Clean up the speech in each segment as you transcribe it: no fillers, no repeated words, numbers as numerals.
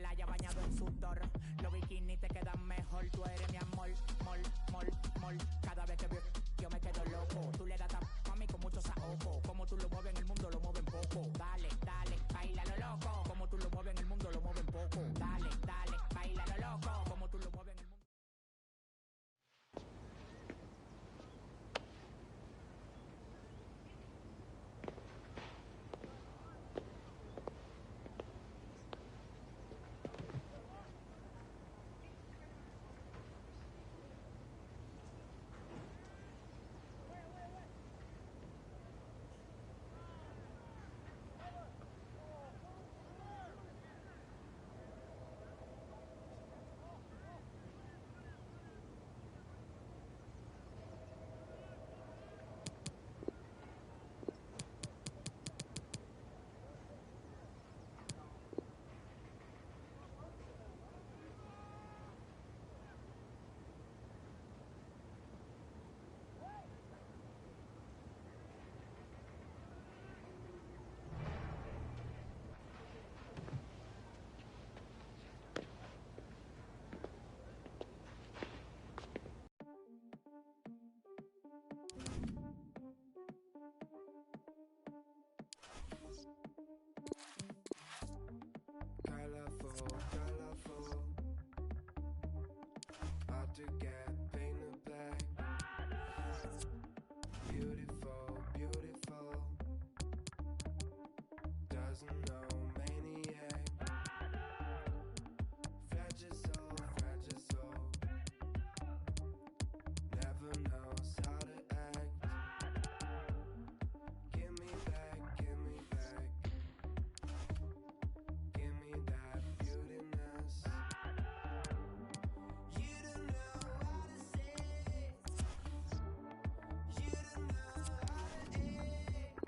playa bañado en sudor. Los bikinis te quedan mejor, tú eres mi amor, mol, mol, mol. Cada vez que veo yo me quedo loco. Tú le das tap a mí con mucho saoco. Como tú lo mueves en el mundo lo mueven poco. Dale, dale, baila lo loco. Como tú lo mueves en el mundo lo mueven poco. Dale, dale, baila lo loco. Como tú lo mueves en el mundo. Colorful, colorful, hard to get painted black. Beautiful, beautiful, doesn't know maniac. Fragile soul, fragile soul, never knows how to act. Give me back, give me back. Give me that beautiness. You don't know how to say. You don't know how to act.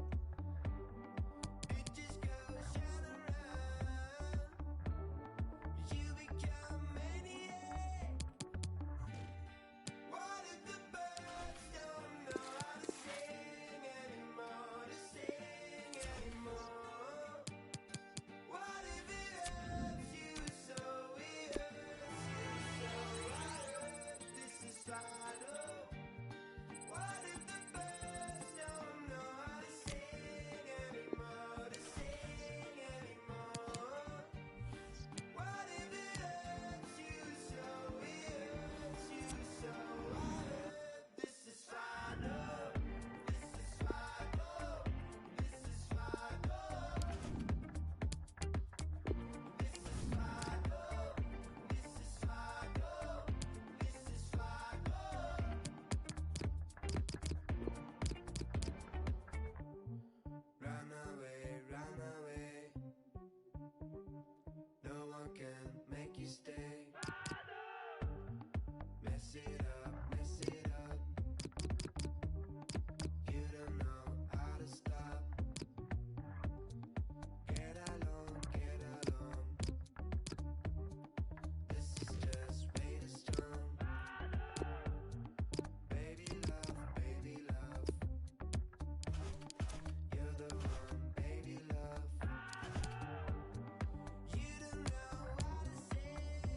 It just goes shine around. You become maniac. What if the birds don't know how to sing anymore? To sing anymore. What if it hurts you so it hurts you so? I heard this is final. What if the birds don't know how to sing anymore? To sing anymore. What if it hurts you so it hurts you so? I heard this is final. This is final. This is final. This is final. This is final. This is final. Run away, run away. No one can make you stay. Mess it up, mess it up. You don't know how to stop. Get along, get along. This is just way too strong. Baby love, baby love. You're the one, baby love. You don't know how to say.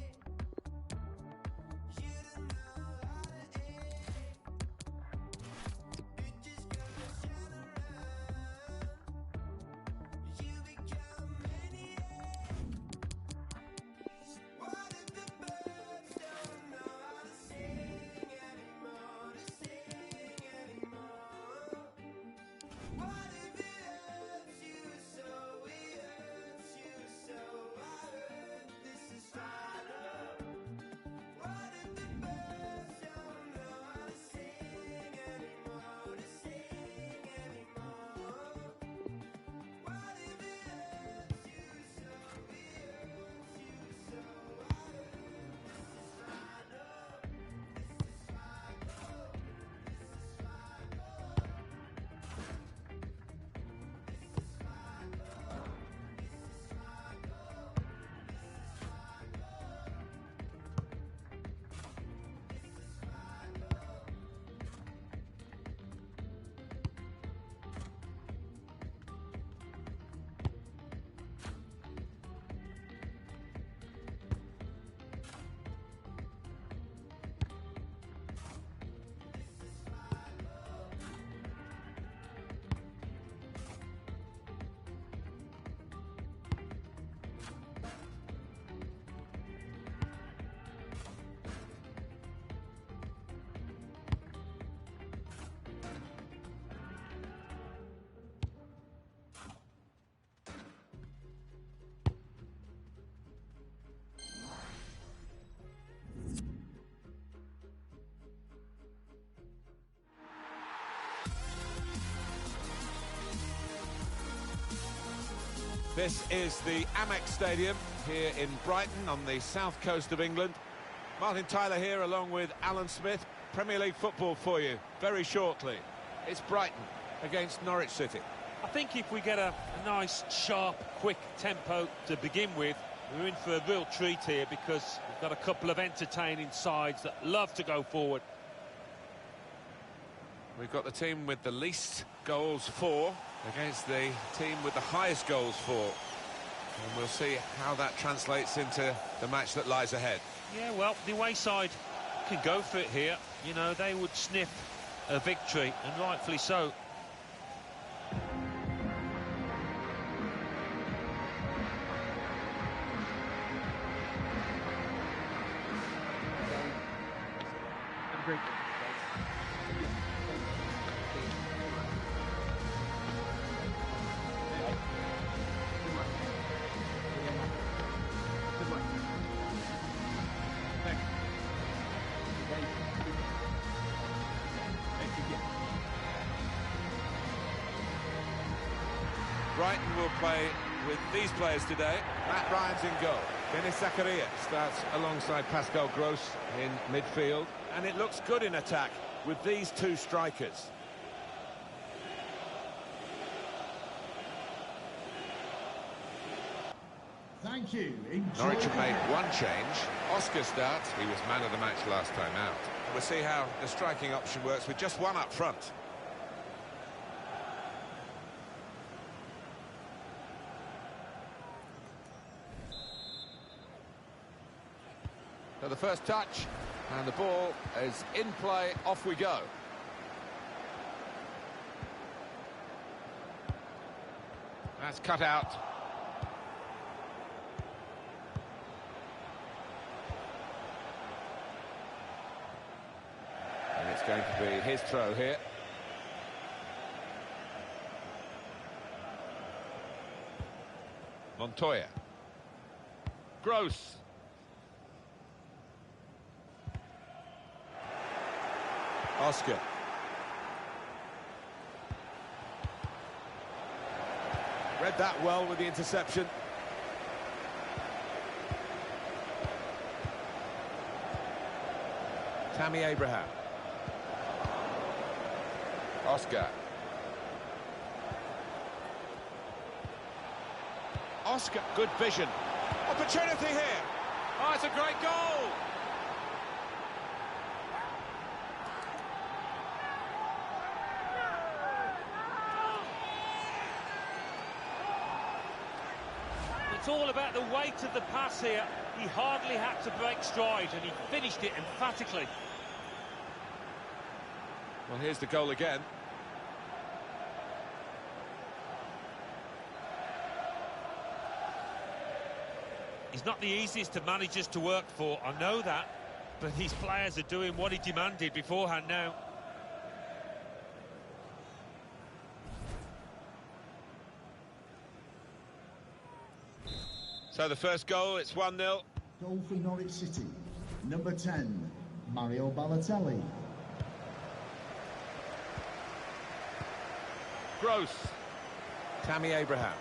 This is the Amex Stadium here in Brighton on the south coast of England. Martin Tyler here along with Alan Smith. Premier League football for you very shortly. It's Brighton against Norwich City. I think if we get a nice, sharp, quick tempo to begin with, we're in for a real treat here because we've got a couple of entertaining sides that love to go forward. We've got the team with the least goals for against the team with the highest goals for. And we'll see how that translates into the match that lies ahead. Yeah, well, the away side can go for it here. You know, they would sniff a victory, and rightfully so. Brighton will play with these players today. Matt Ryan's in goal. Denis Zakaria starts alongside Pascal Gross in midfield. And it looks good in attack with these two strikers. Thank you. Norwich have made one change. Oscar starts. He was man of the match last time out. We'll see how the striking option works with just one up front. So the first touch, and the ball is in play. Off we go. That's cut out. And it's going to be his throw here. Montoya. Gross. Oscar. Read that well with the interception. Tammy Abraham. Oscar. Oscar, good vision. Opportunity here. Oh, it's a great goal. It's all about the weight of the pass here. He hardly had to break stride, and he finished it emphatically. Well, here's the goal again. He's not the easiest of managers to work for, I know that, but these players are doing what he demanded beforehand now. So the first goal, it's 1-0. Goal for Norwich City. Number 10, Mario Balotelli. Gross. Tammy Abraham.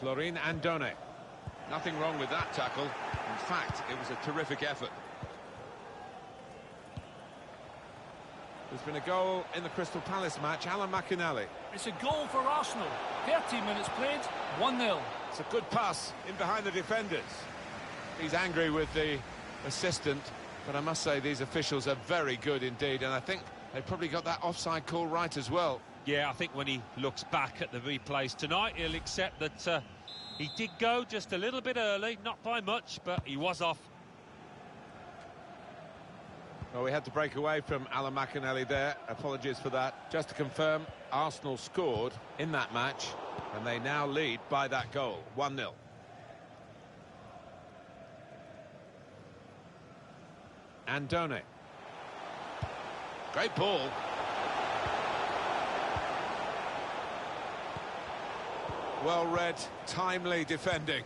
Florin Andone. Nothing wrong with that tackle. In fact, it was a terrific effort. There's been a goal in the Crystal Palace match. Alan McInally. It's a goal for Arsenal. 13 minutes played, 1-0. It's a good pass in behind the defenders. He's angry with the assistant, but I must say these officials are very good indeed, and I think they probably got that offside call right as well. Yeah, I think when he looks back at the replays tonight, he'll accept that he did go just a little bit early, not by much, but he was off. Well, we had to break away from Alan McInally there. Apologies for that. Just to confirm, Arsenal scored in that match, and they now lead by that goal, 1-0. Andone. Great ball. Well read, timely defending.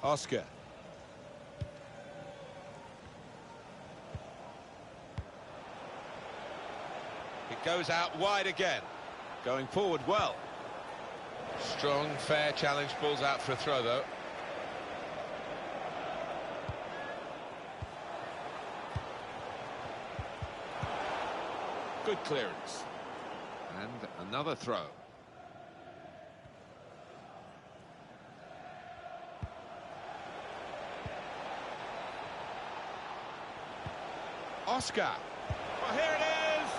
Oscar. Goes out wide again. Going forward well. Strong, fair challenge. Pulls out for a throw, though. Good clearance. And another throw. Oscar. Well, here it is.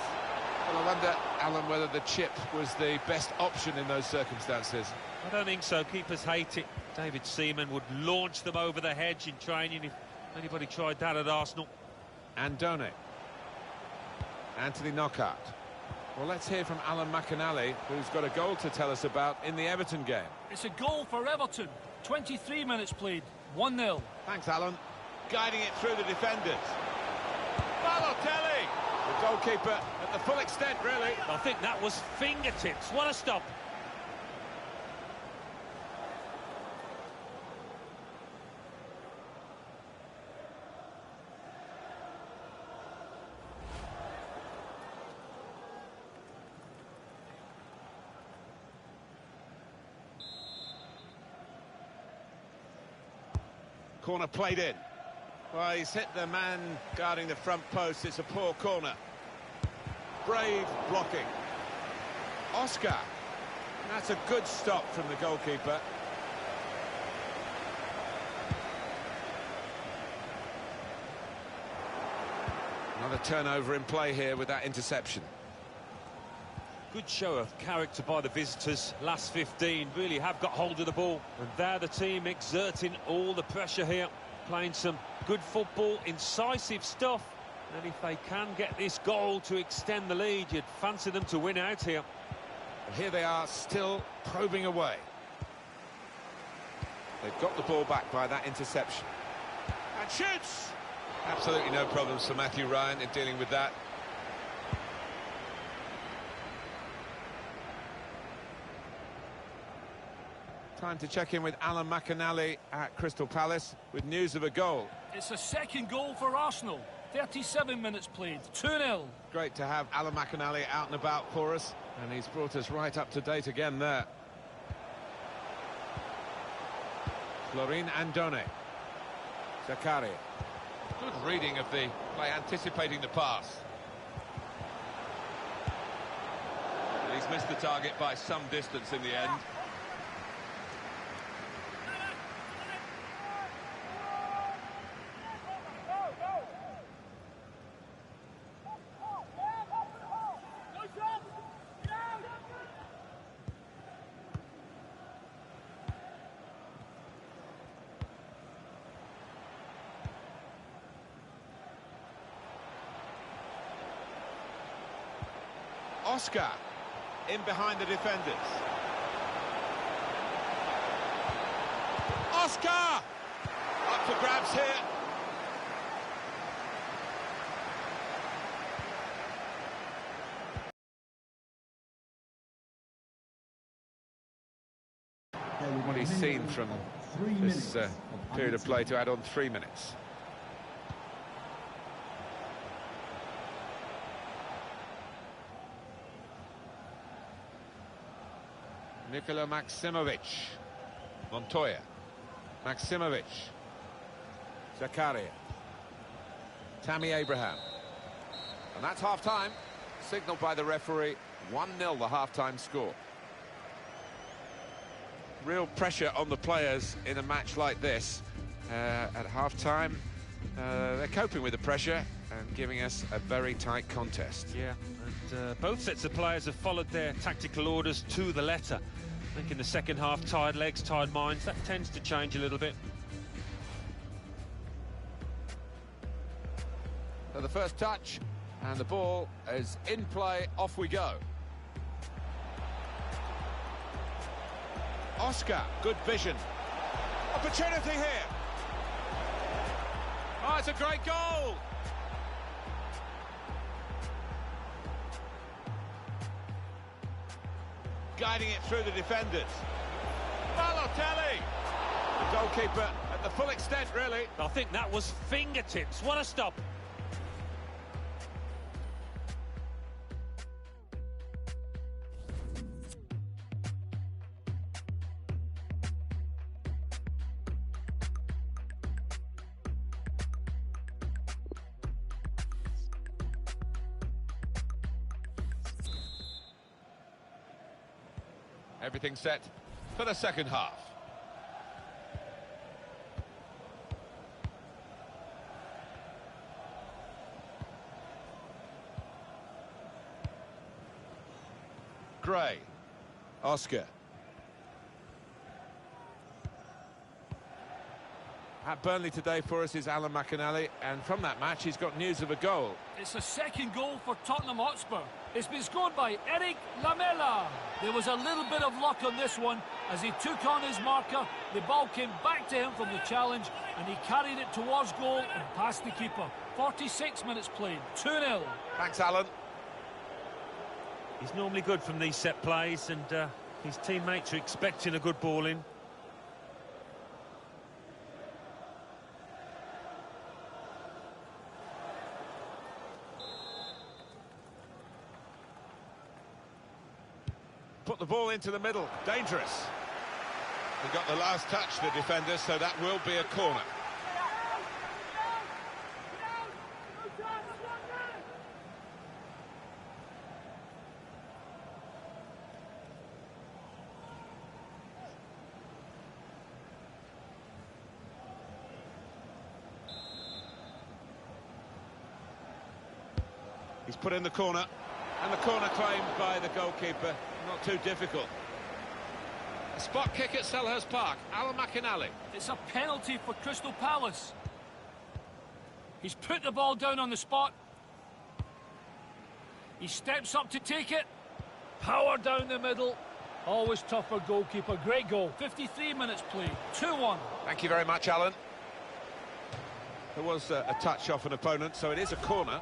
Well, I wonder, Alan, whether the chip was the best option in those circumstances. I don't think so. Keepers hate it. David Seaman would launch them over the hedge in training if anybody tried that at Arsenal. Andone. Anthony Knockaert. Well, let's hear from Alan McInally, who's got a goal to tell us about in the Everton game. It's a goal for Everton. 23 minutes played. 1-0. Thanks, Alan. Guiding it through the defenders. Balotelli! The goalkeeper at the full extent, really. I think that was fingertips. What a stop. Corner played in. Well, he's hit the man guarding the front post. It's a poor corner. Brave blocking. Oscar. That's a good stop from the goalkeeper. Another turnover in play here with that interception. Good show of character by the visitors. Last 15 really have got hold of the ball. And they're the team exerting all the pressure here. Playing some good football, incisive stuff. And if they can get this goal to extend the lead, you'd fancy them to win out here. But here they are, still probing away. They've got the ball back by that interception. And shoots! Absolutely no problems for Matthew Ryan in dealing with that. Time to check in with Alan McInally at Crystal Palace with news of a goal. It's a second goal for Arsenal. 37 minutes played. 2-0. Great to have Alan McInally out and about for us, and he's brought us right up to date again there. Florin Andone. Zakaria. Good reading of the play, anticipating the pass. And he's missed the target by some distance in the end. Oscar in behind the defenders. Oscar! Up for grabs here. What he's seen from this period of play to add on 3 minutes. Nikola Maximovic. Montoya. Maximovic. Zakaria. Tammy Abraham. And that's half-time. Signalled by the referee. 1-0 the half-time score. Real pressure on the players in a match like this. At half-time, they're coping with the pressure and giving us a very tight contest. Yeah, and both sets of players have followed their tactical orders to the letter. I think in the second half, tired legs, tired minds, that tends to change a little bit. So the first touch, and the ball is in play, off we go. Oscar, good vision. Opportunity here. Oh, it's a great goal. Guiding it through the defenders. Balotelli! The goalkeeper at the full extent, really. I think that was fingertips. What a stop. Everything set for the second half. Gray. Oscar. At Burnley today for us is Alan McInally, and from that match he's got news of a goal. It's a second goal for Tottenham Hotspur. It's been scored by Eric Lamela. There was a little bit of luck on this one. As he took on his marker, the ball came back to him from the challenge, and he carried it towards goal and past the keeper. 46 minutes played, 2-0. Thanks, Alan. He's normally good from these set plays, and his teammates are expecting a good ball in. Put the ball into the middle, dangerous. He got the last touch, the defender, so that will be a corner. He's put in the corner, and the corner claimed by the goalkeeper. Not too difficult. A spot kick at Selhurst Park. Alan McInally. It's a penalty for Crystal Palace. He's put the ball down on the spot. He steps up to take it. Power down the middle. Always tough for goalkeeper. Great goal. 53 minutes played. 2-1. Thank you very much, Alan. There was a touch off an opponent, so it is a corner.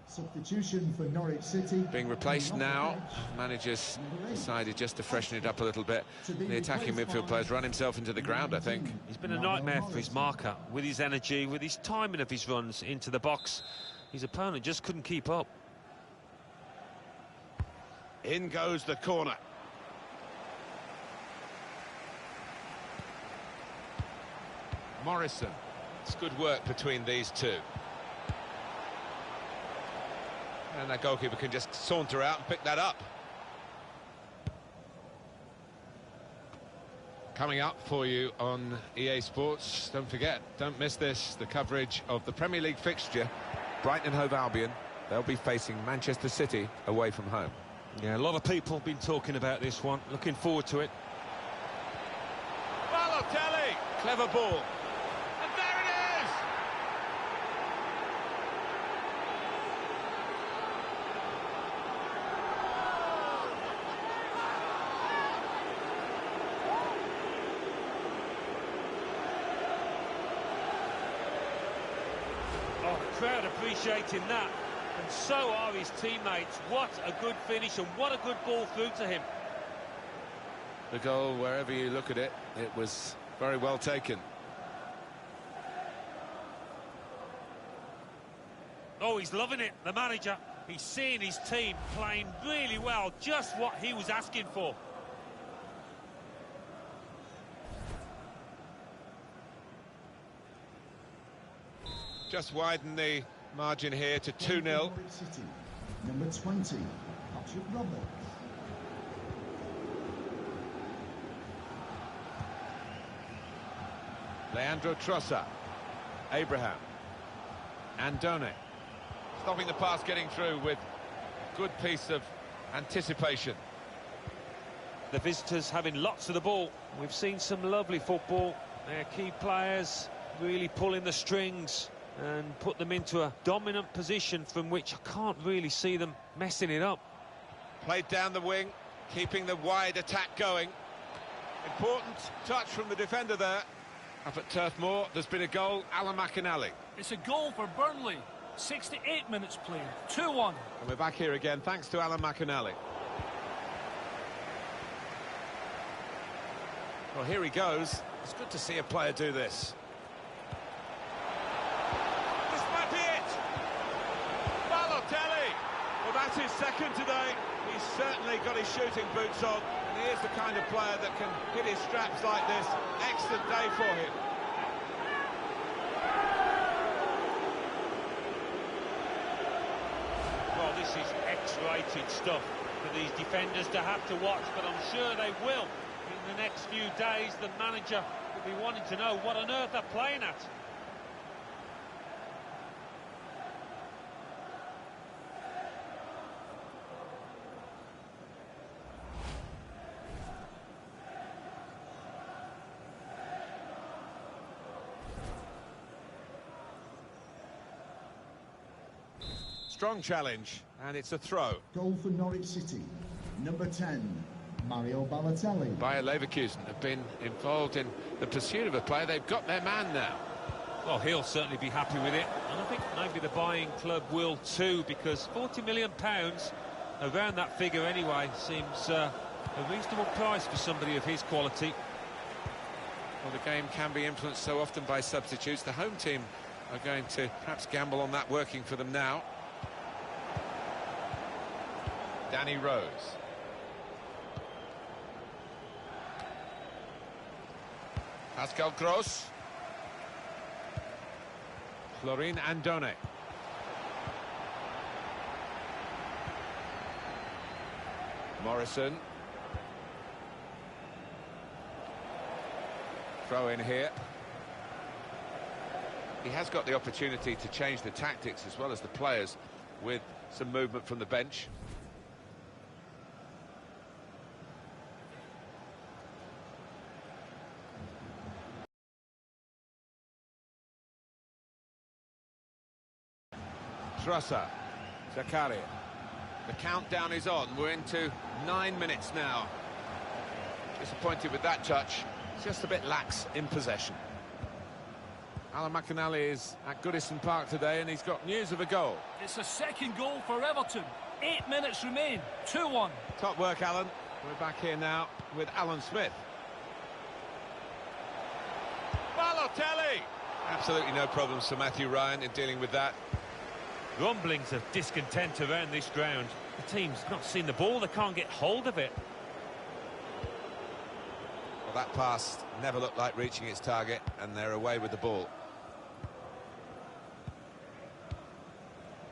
Substitution for Norwich City. Being replaced now. Manager's decided just to freshen it up a little bit. The attacking midfield player's run himself into the ground, I think. He's been a nightmare for his marker, with his energy, with his timing of his runs into the box. His opponent just couldn't keep up. In goes the corner. Morrison. It's good work between these two. And that goalkeeper can just saunter out and pick that up. Coming up for you on EA Sports, don't forget, don't miss this, the coverage of the Premier League fixture. Brighton and Hove Albion, they'll be facing Manchester City away from home. Yeah, a lot of people have been talking about this one. Looking forward to it. Balotelli! Clever ball. And there it is! Oh, the crowd appreciating that. And so are his teammates. What a good finish and what a good ball through to him. The goal, wherever you look at it, it was very well taken. Oh, he's loving it, the manager. He's seeing his team playing really well, just what he was asking for. Just widen the margin here to 2-0. Number 20, Patrick Roberts. Leandro Trossard. Abraham. Andone. Stopping the pass getting through with good piece of anticipation. The visitors having lots of the ball. We've seen some lovely football. Their key players really pulling the strings and put them into a dominant position from which I can't really see them messing it up. Played down the wing, keeping the wide attack going. Important touch from the defender there. Up at Turf Moor, there's been a goal. Alan McInally. It's a goal for Burnley. 68 minutes played. 2-1. And we're back here again, thanks to Alan McInally. Well, here he goes. It's good to see a player do this. This might be it! Balotelli! Well, that's his second today. He's certainly got his shooting boots on, and he is the kind of player that can hit his straps like this. Excellent day for him. is X-rated stuff for these defenders to have to watch, but I'm sure they will. In the next few days, the manager will be wanting to know what on earth they're playing at. Strong challenge, and it's a throw. Goal for Norwich City, number 10, Mario Balotelli. Bayer Leverkusen have been involved in the pursuit of a player. They've got their man now. Well, he'll certainly be happy with it, and I think maybe the buying club will too, because £40 million, around that figure anyway, seems a reasonable price for somebody of his quality. Well, the game can be influenced so often by substitutes. The home team are going to perhaps gamble on that working for them now. Danny Rose. Pascal Gross. Florin Andone. Morrison. Throw in here. He has got the opportunity to change the tactics as well as the players with some movement from the bench. Trusser, Zakaria. The countdown is on. We're into 9 minutes now. Disappointed with that touch. Just a bit lax in possession. Alan McInally is at Goodison Park today, and he's got news of a goal. It's a second goal for Everton. 8 minutes remain. 2-1. Top work, Alan. We're back here now with Alan Smith. Balotelli! Absolutely no problems for Matthew Ryan in dealing with that. Rumblings of discontent around this ground. The team's not seen the ball, they can't get hold of it. Well, that pass never looked like reaching its target, and they're away with the ball.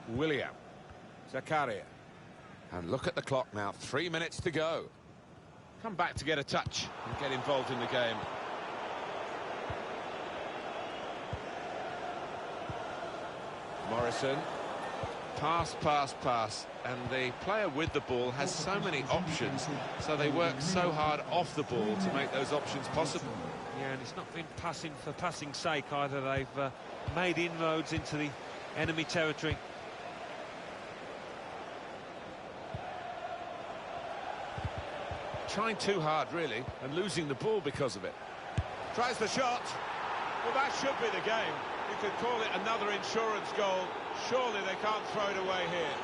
William. Zakaria. And look at the clock now, 3 minutes to go. Come back to get a touch and get involved in the game. Morrison. Pass, pass, pass, and the player with the ball has so many options, so they work so hard off the ball to make those options possible. Yeah, and it's not been passing for passing's sake either. They've made inroads into the enemy territory. Trying too hard, really, and losing the ball because of it. Tries the shot. Well, that should be the game. You could call it another insurance goal. Surely they can't throw it away here.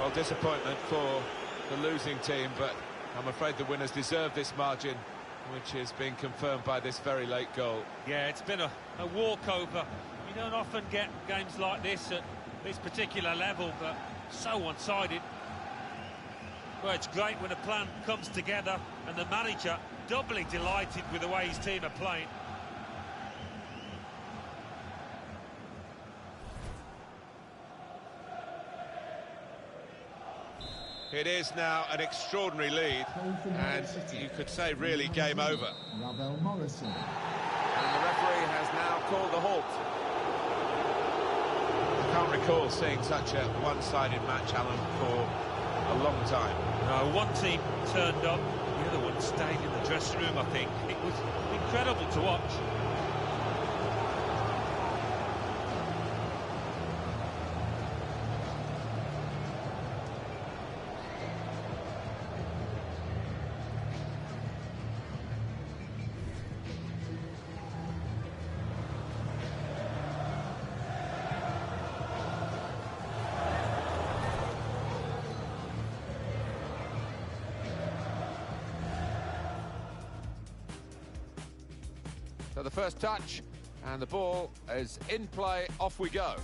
Well, disappointment for the losing team, but I'm afraid the winners deserve this margin, which is being confirmed by this very late goal. Yeah, it's been a walkover. You don't often get games like this at this particular level, but so one-sided. Well, it's great when a plan comes together, and the manager doubly delighted with the way his team are playing. It is now an extraordinary lead, and you could say really game over. Ravel Morrison. And the referee has now called the halt. I can't recall seeing such a one-sided match, Alan, for a long time. No, one team turned up, the other one stayed in the dressing room, I think. It was incredible to watch. So the first touch, and the ball is in play, off we go.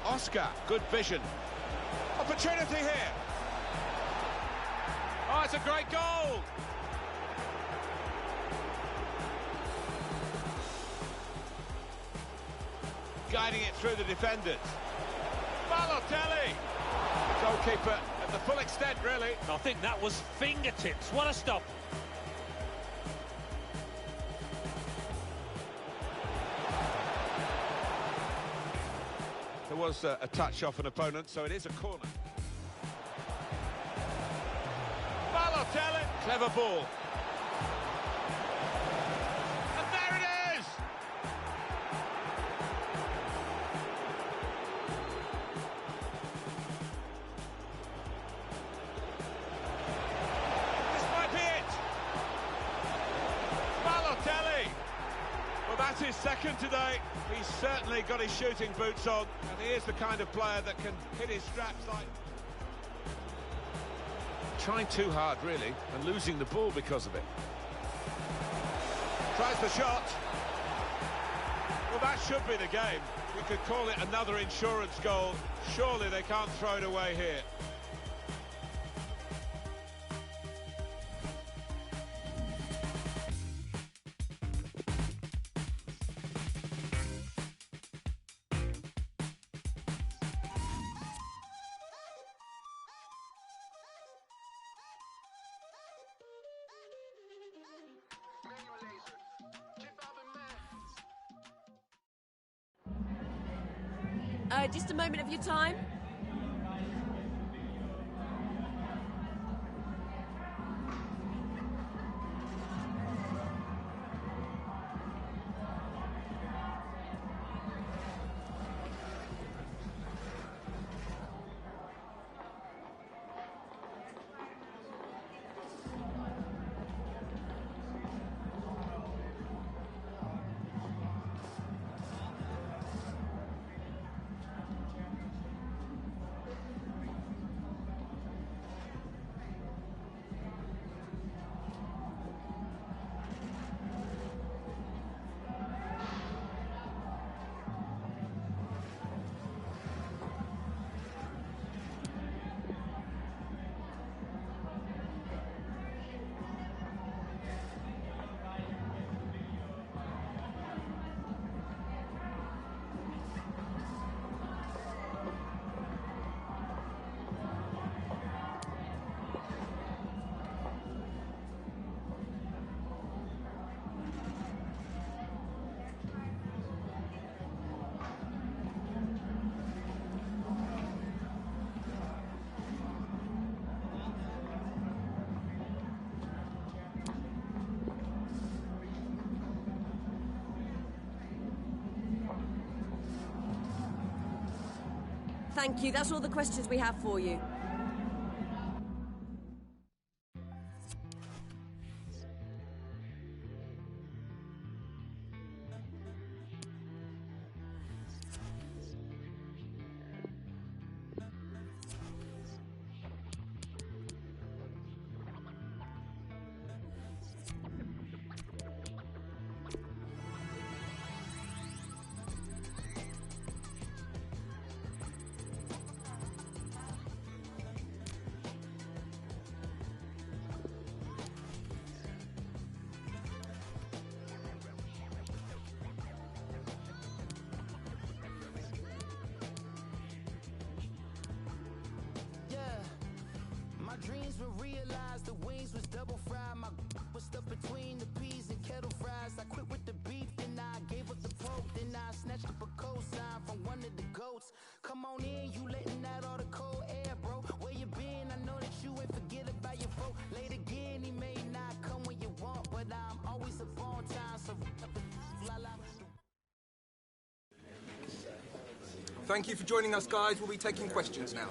Oscar, good vision. Opportunity here. Oh, it's a great goal! Guiding it through the defenders. Balotelli! Goalkeeper at the full extent, really. I think that was fingertips. What a stop. There was a touch off an opponent, so it is a corner. Balotelli! Clever ball. And there it is! This might be it! Balotelli! Well, that's his second today. He's certainly got his shooting boots on, and he is the kind of player that can hit his straps like... Trying too hard, really, and losing the ball because of it. Tries the shot. Well, that should be the game. We could call it another insurance goal. Surely they can't throw it away here. Just a moment of your time. Thank you. That's all the questions we have for you. Dreams were realized, the wings was double fried. My was stuffed between the peas and kettle fries. I quit with the beef, then I gave up the pork. Then I snatched up a cosign from one of the goats. Come on in, you letting out all the cold air, bro. Where you been? I know that you ain't forget about your folk. Late again, he may not come when you want, but I'm always up on time, so Thank you for joining us, guys. We'll be taking questions now.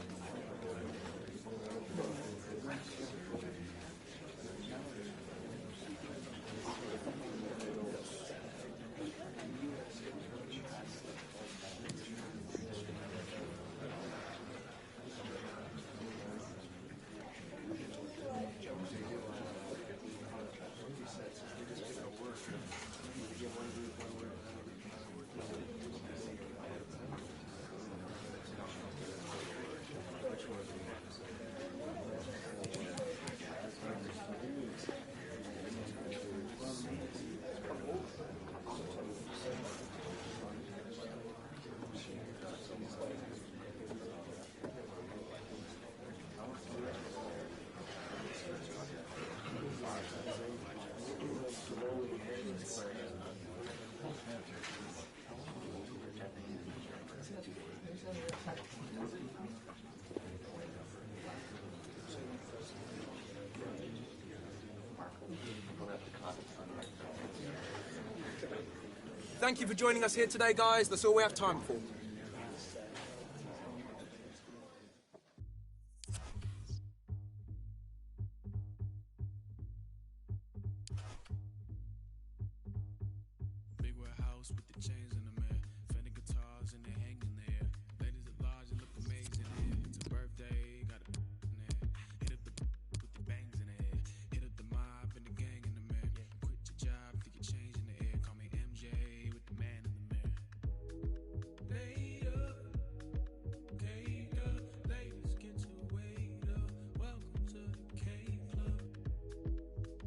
Thank you for joining us here today, guys. That's all we have time for. Big warehouse with the chains in the mirror. Fender guitars and they hanging there. Ladies at large and look amazing here. It's a birthday, got a in there. Hit up the with the bangs in the air. Hit up the mob and the gang in the mirror. Quit your job, think your change in the air. Call me MJ with the man in the mirror. Laid up, caked up, ladies get your weight up. Welcome to the K Club.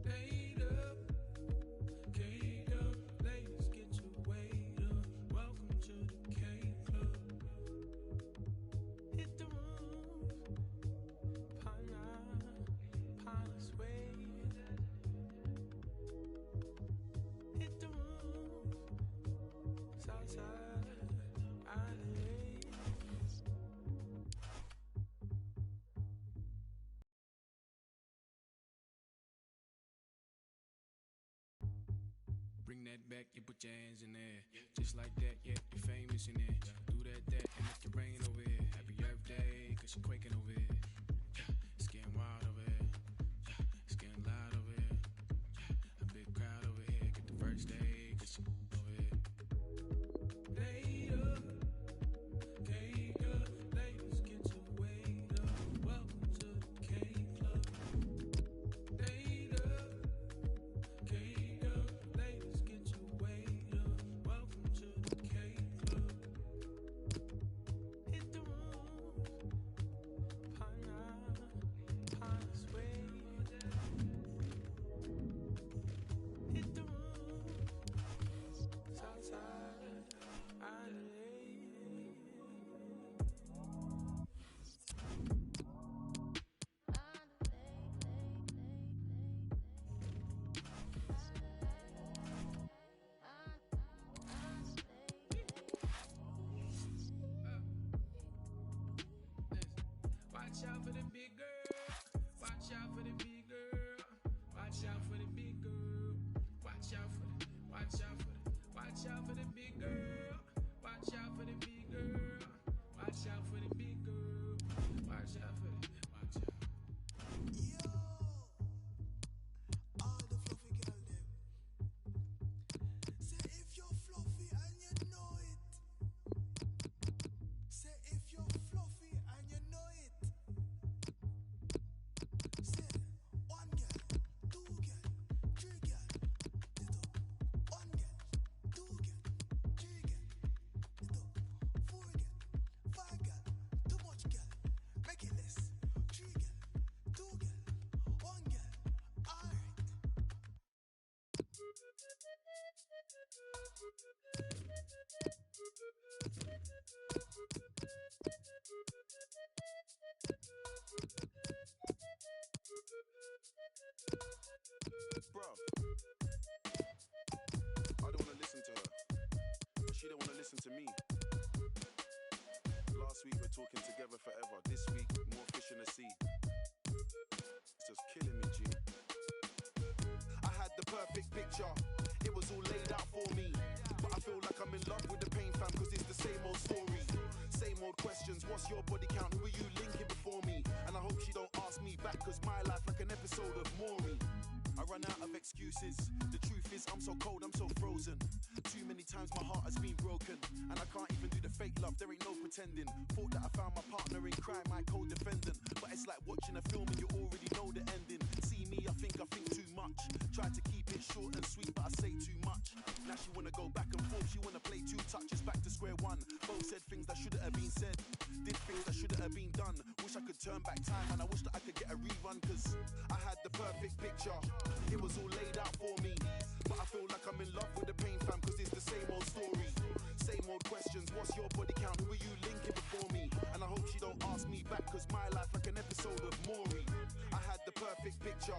Laid up, caked up, ladies get your weight up. Welcome to the K Club. Hit the roof, Pana sway. Hit the roof, Southside, Island. Bring that back, you put your hands in there. Just like that, yeah, you're famous in there. Do that, and make it rain over here. Happy Earth Day, cause you're quaking over here. It's getting wild over here. It's getting loud over here. A big crowd over here. Get the first day, cause you're over here. Laid up, caked up, ladies get your weight up. Welcome to the K Club. Laid up, caked up, ladies get your weight up. Welcome to the K Club. Hit the roof, Pana sway. Hit the roof, Southside, Island. Watch out for the big girl. Watch out for the big girl. Watch out for the big girl. Watch out for the. Watch out for the. Watch out for the big girl. Watch out for the big girl. Watch out for the big girl. Watch out for the. Watch out. All the fluffy girl them. Say if you're fluffy and you know it. Say if you're fluffy and you know it. Say one girl, two girl, three girl. It up. One girl, two girl, three girl. It up. Four girl, five girl. Too much girl. Make it less. Three girl, two girl, one girl. All right. Bruv, I don't wanna listen to her, but she don't wanna listen to me. Last week we're talking together forever. This week, more fish in the sea. It's just killing me, G. I had the perfect picture, it was all laid out for me. But I feel like I'm in love with the pain fam, cause it's the same old story. Same old questions, what's your body count? Who are you linking before me? And I hope she don't ask me back, cause my life like an episode of Maury. I run out of excuses. The truth is I'm so cold, I'm so frozen. Too many times my heart has been broken, and I can't even do the fake love, there ain't no pretending. Thought that I found my partner in crime, my co-defendant. But it's like watching a film and you already know the ending. See me, I think too much. Try to keep it short and sweet, but I say too much. Now she wanna go back and forth, she wanna play two touches back to square one. Both said things that shouldn't have been said, did things that shouldn't have been done. Wish I could turn back time, and I wish that I could get a rerun, cause I had the perfect picture, it was all laid out for me. But I feel like I'm in love with the pain fam, cause it's the same old story. Same old questions, what's your body count? Who are you linking before me? And I hope she don't ask me back, cause my life like an episode of Maury. I had the perfect picture,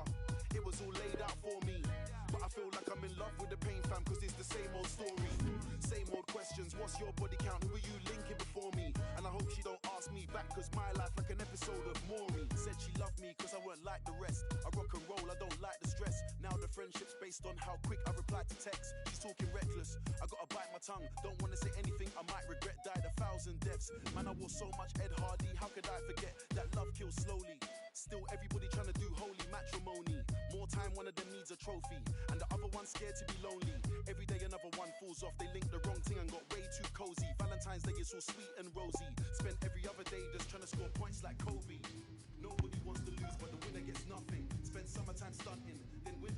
it was all laid out for me. But I feel like I'm in love with the pain fam, cause it's the same old story. Same old questions, what's your body count? Who are you linking before me? And I hope she don't ask me back, cause my life like an episode of Maury. Said she loved me cause I weren't like the rest. I rock and roll, I don't like the stress. Now the friendship's based on how quick I reply to text. She's talking reckless, I gotta bite my tongue. Don't wanna say anything I might regret. Died 1,000 deaths. Man, I wore so much Ed Hardy. How could I forget that love kills slowly? Still everybody trying to do holy matrimony. More time one of them needs a trophy, and the other one's scared to be lonely. Every day another one falls off. They linked the wrong thing and got way too cozy. Valentine's Day is all sweet and rosy. Spent every other day just trying to score points like Kobe. Nobody wants to lose, but the winner gets nothing. Spend summertime stunting, then win.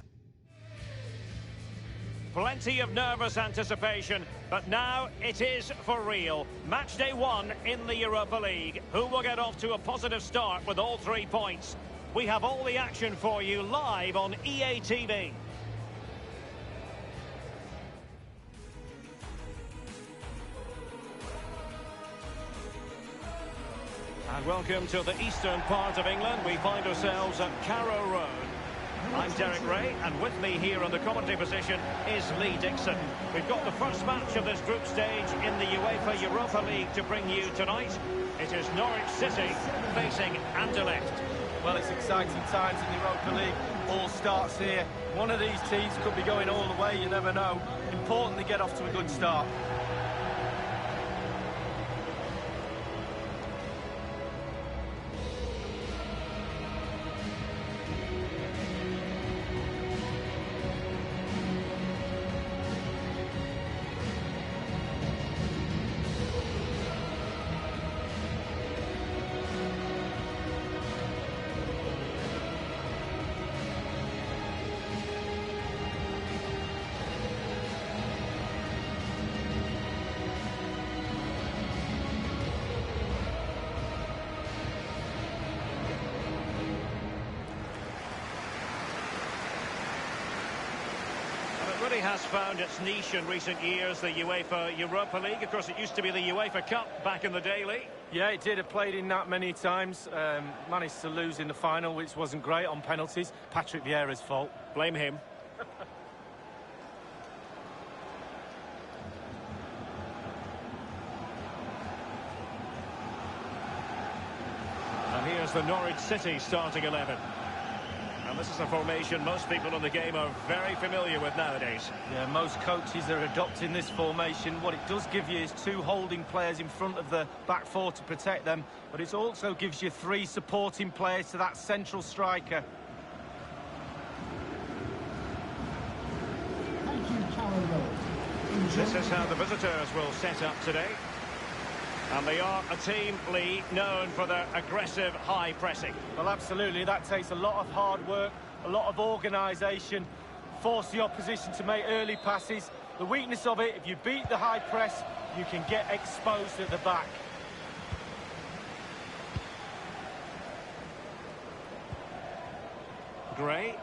Plenty of nervous anticipation, but now it is for real. Match day 1 in the Europa League. Who will get off to a positive start with all 3 points? We have all the action for you live on EA TV. And welcome to the eastern part of England. We find ourselves at Carrow Road. I'm Derek Ray, and with me here on the commentary position is Lee Dixon. We've got the first match of this group stage in the UEFA Europa League to bring you tonight. It is Norwich City facing Anderlecht. Well, it's exciting times in the Europa League. All starts here. One of these teams could be going all the way, you never know. Important to get off to a good start. Really has found its niche in recent years, the UEFA Europa League. Of course, it used to be the UEFA Cup back in the day, Lee. Yeah, it did. It played in that many times. Managed to lose in the final, which wasn't great on penalties. Patrick Vieira's fault. Blame him. And here's the Norwich City starting 11. And this is a formation most people in the game are very familiar with nowadays. Yeah, most coaches are adopting this formation. What it does give you is 2 holding players in front of the back 4 to protect them, but it also gives you 3 supporting players to that central striker. Thank you, Carrow Road. This is how the visitors will set up today. And they are a team, Lee, known for their aggressive high pressing. Well, absolutely. That takes a lot of hard work, a lot of organisation, force the opposition to make early passes. The weakness of it, if you beat the high press, you can get exposed at the back. Gray.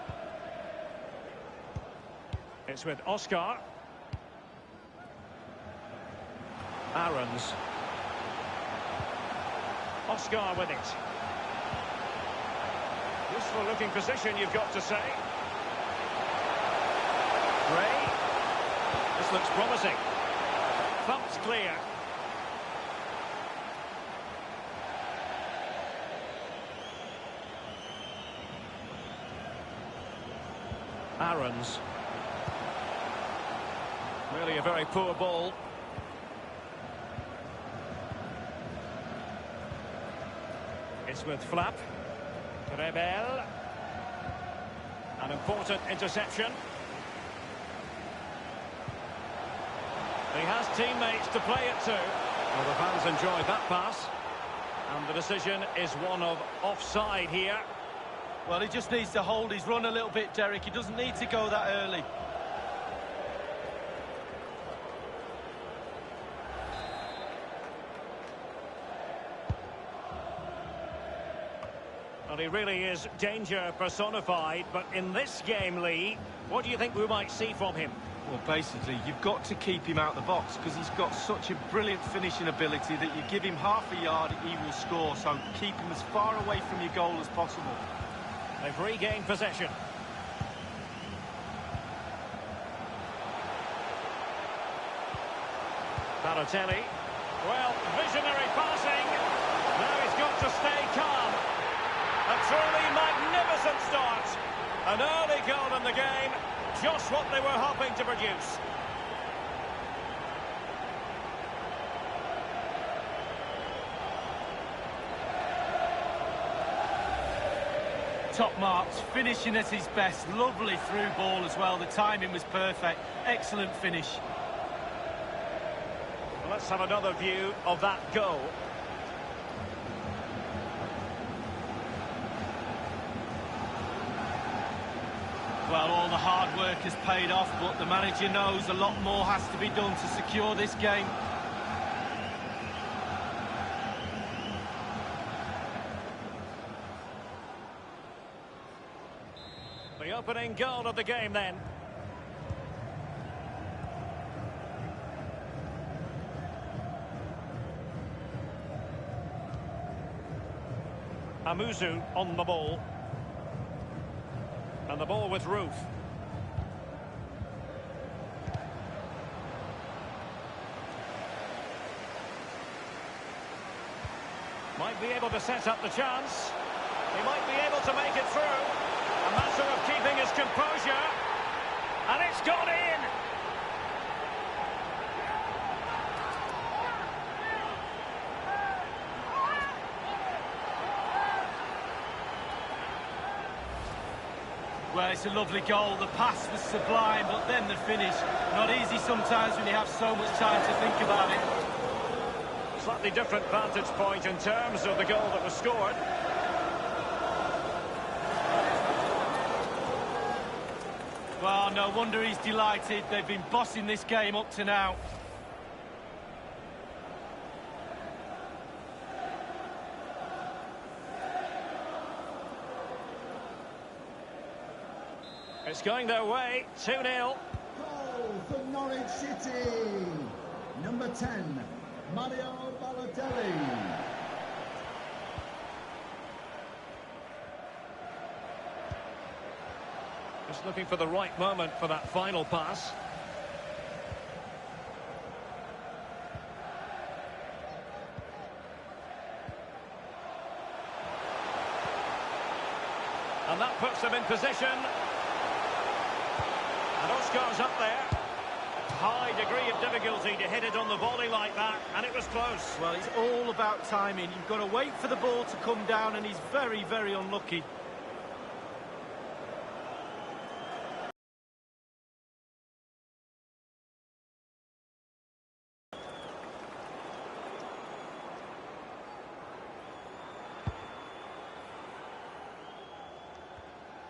It's with Oscar. Aarons. Oscar with it. Useful looking position, you've got to say. Gray. This looks promising. Thumped clear. Aarons. Really a very poor ball. It's with Flap. Rebel. An important interception. He has teammates to play it to. Well, the fans enjoyed that pass. And the decision is one of offside here. Well, he just needs to hold his run a little bit, Derek. He doesn't need to go that early. Well, he really is danger personified, but in this game, Lee, what do you think we might see from him? Well, basically, you've got to keep him out the box because he's got such a brilliant finishing ability that you give him half a yard, he will score. So keep him as far away from your goal as possible. They've regained possession. Balotelli. Well, visionary passing. Now he's got to stay calm. A truly magnificent An early goal in the game, just what they were hoping to produce. Top marks, finishing at his best. Lovely through ball as well. The timing was perfect. Excellent finish. Well, let's have another view of that goal. Well, all the hard work has paid off, but the manager knows a lot more has to be done to secure this game. The opening goal of the game then. Amuzu on the ball. And the ball with Roof. Might be able to set up the chance. He might be able to make it through. A matter of keeping his composure. And it's gone in! Well, it's a lovely goal. The pass was sublime, but then the finish. Not easy sometimes when you have so much time to think about it. Slightly different vantage point in terms of the goal that was scored. Well, no wonder he's delighted. They've been bossing this game up to now. It's going their way, 2-0. Goal for Norwich City. Number 10, Mario Balotelli. Just looking for the right moment for that final pass. And that puts them in position. And Oscar's up there. High degree of difficulty to hit it on the volley like that, and it was close. Well, it's all about timing. You've got to wait for the ball to come down, and he's very, very unlucky.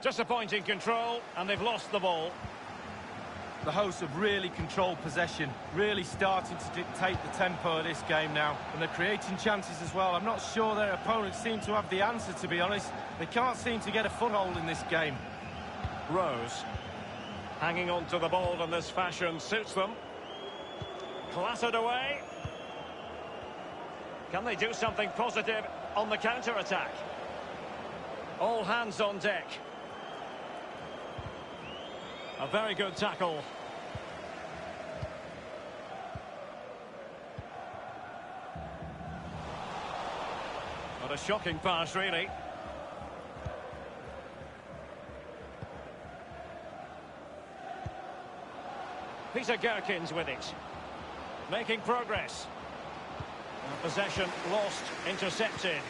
Disappointing control, and they've lost the ball. The hosts have really controlled possession, really starting to dictate the tempo of this game now. And they're creating chances as well. I'm not sure their opponents seem to have the answer, to be honest. They can't seem to get a foothold in this game. Rose, hanging on to the ball in this fashion, suits them. Clattered away. Can they do something positive on the counter-attack? All hands on deck. A very good tackle. What a shocking pass, really. Peter Gherkins with it. Making progress. Possession lost, intercepted.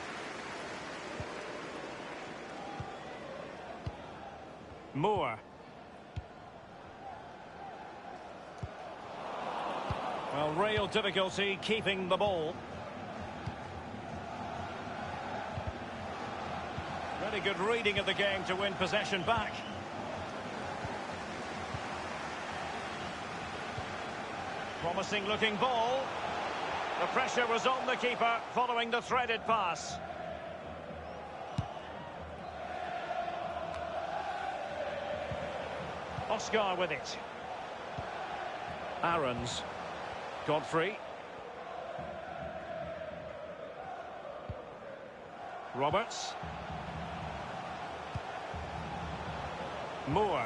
Moore. Well, real difficulty keeping the ball. Very good reading of the game to win possession back. Promising looking ball. The pressure was on the keeper following the threaded pass. Oscar with it. Aarons. Godfrey. Roberts. Moore.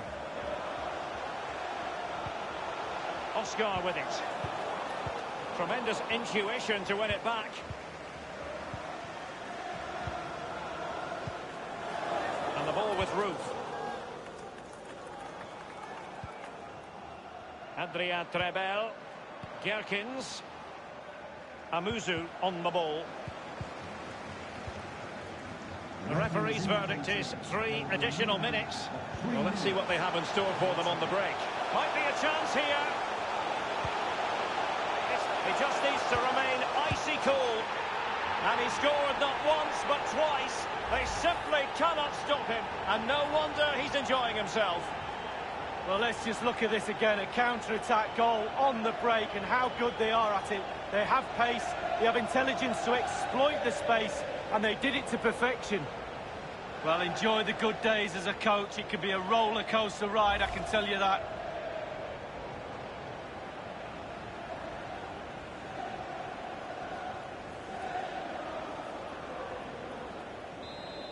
Oscar with it. Tremendous intuition to win it back. And the ball with Roof. Adrian Trebel. Gerkins. Amuzu on the ball. The referee's verdict is 3 additional minutes. Well, let's see what they have in store for them on the break. Might be a chance here. He just needs to remain icy cool. And he scored not once, but twice. They simply cannot stop him. And no wonder he's enjoying himself. Well, let's just look at this again. A counter-attack goal on the break, and how good they are at it. They have pace, they have intelligence to exploit the space, and they did it to perfection. Well, enjoy the good days as a coach. It could be a roller coaster ride, I can tell you that.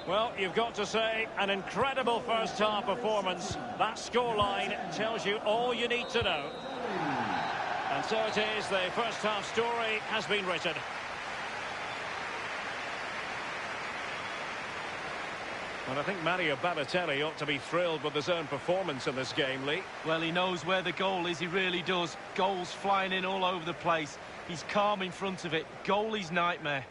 Well, you've got to say, an incredible first-half performance. That scoreline tells you all you need to know. And so it is, the first-half story has been written. Well, I think Mario Balotelli ought to be thrilled with his own performance in this game, Lee. Well, he knows where the goal is, he really does. Goals flying in all over the place. He's calm in front of it. Goalie's nightmare.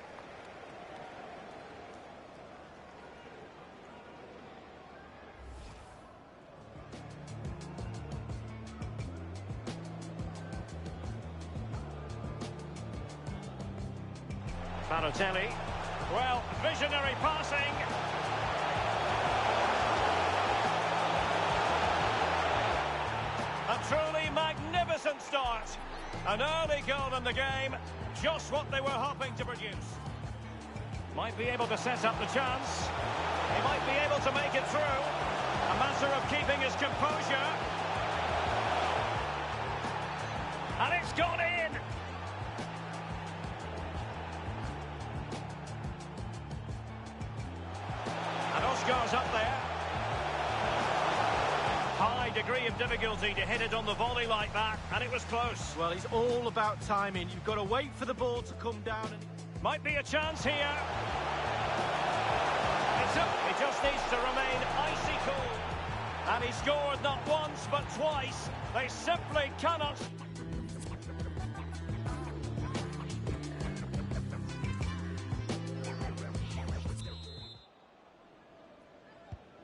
Balotelli. Well, visionary passing. A truly magnificent start. An early goal in the game. Just what they were hoping to produce. Might be able to set up the chance. He might be able to make it through. A matter of keeping his composure. And it's gone in. Oscar's up there. High degree of difficulty to hit it on the volley like that, and it was close. Well, it's all about timing. You've got to wait for the ball to come down. Might be a chance here. It's up. He just needs to remain icy cool. And he scored not once, but twice. They simply cannot...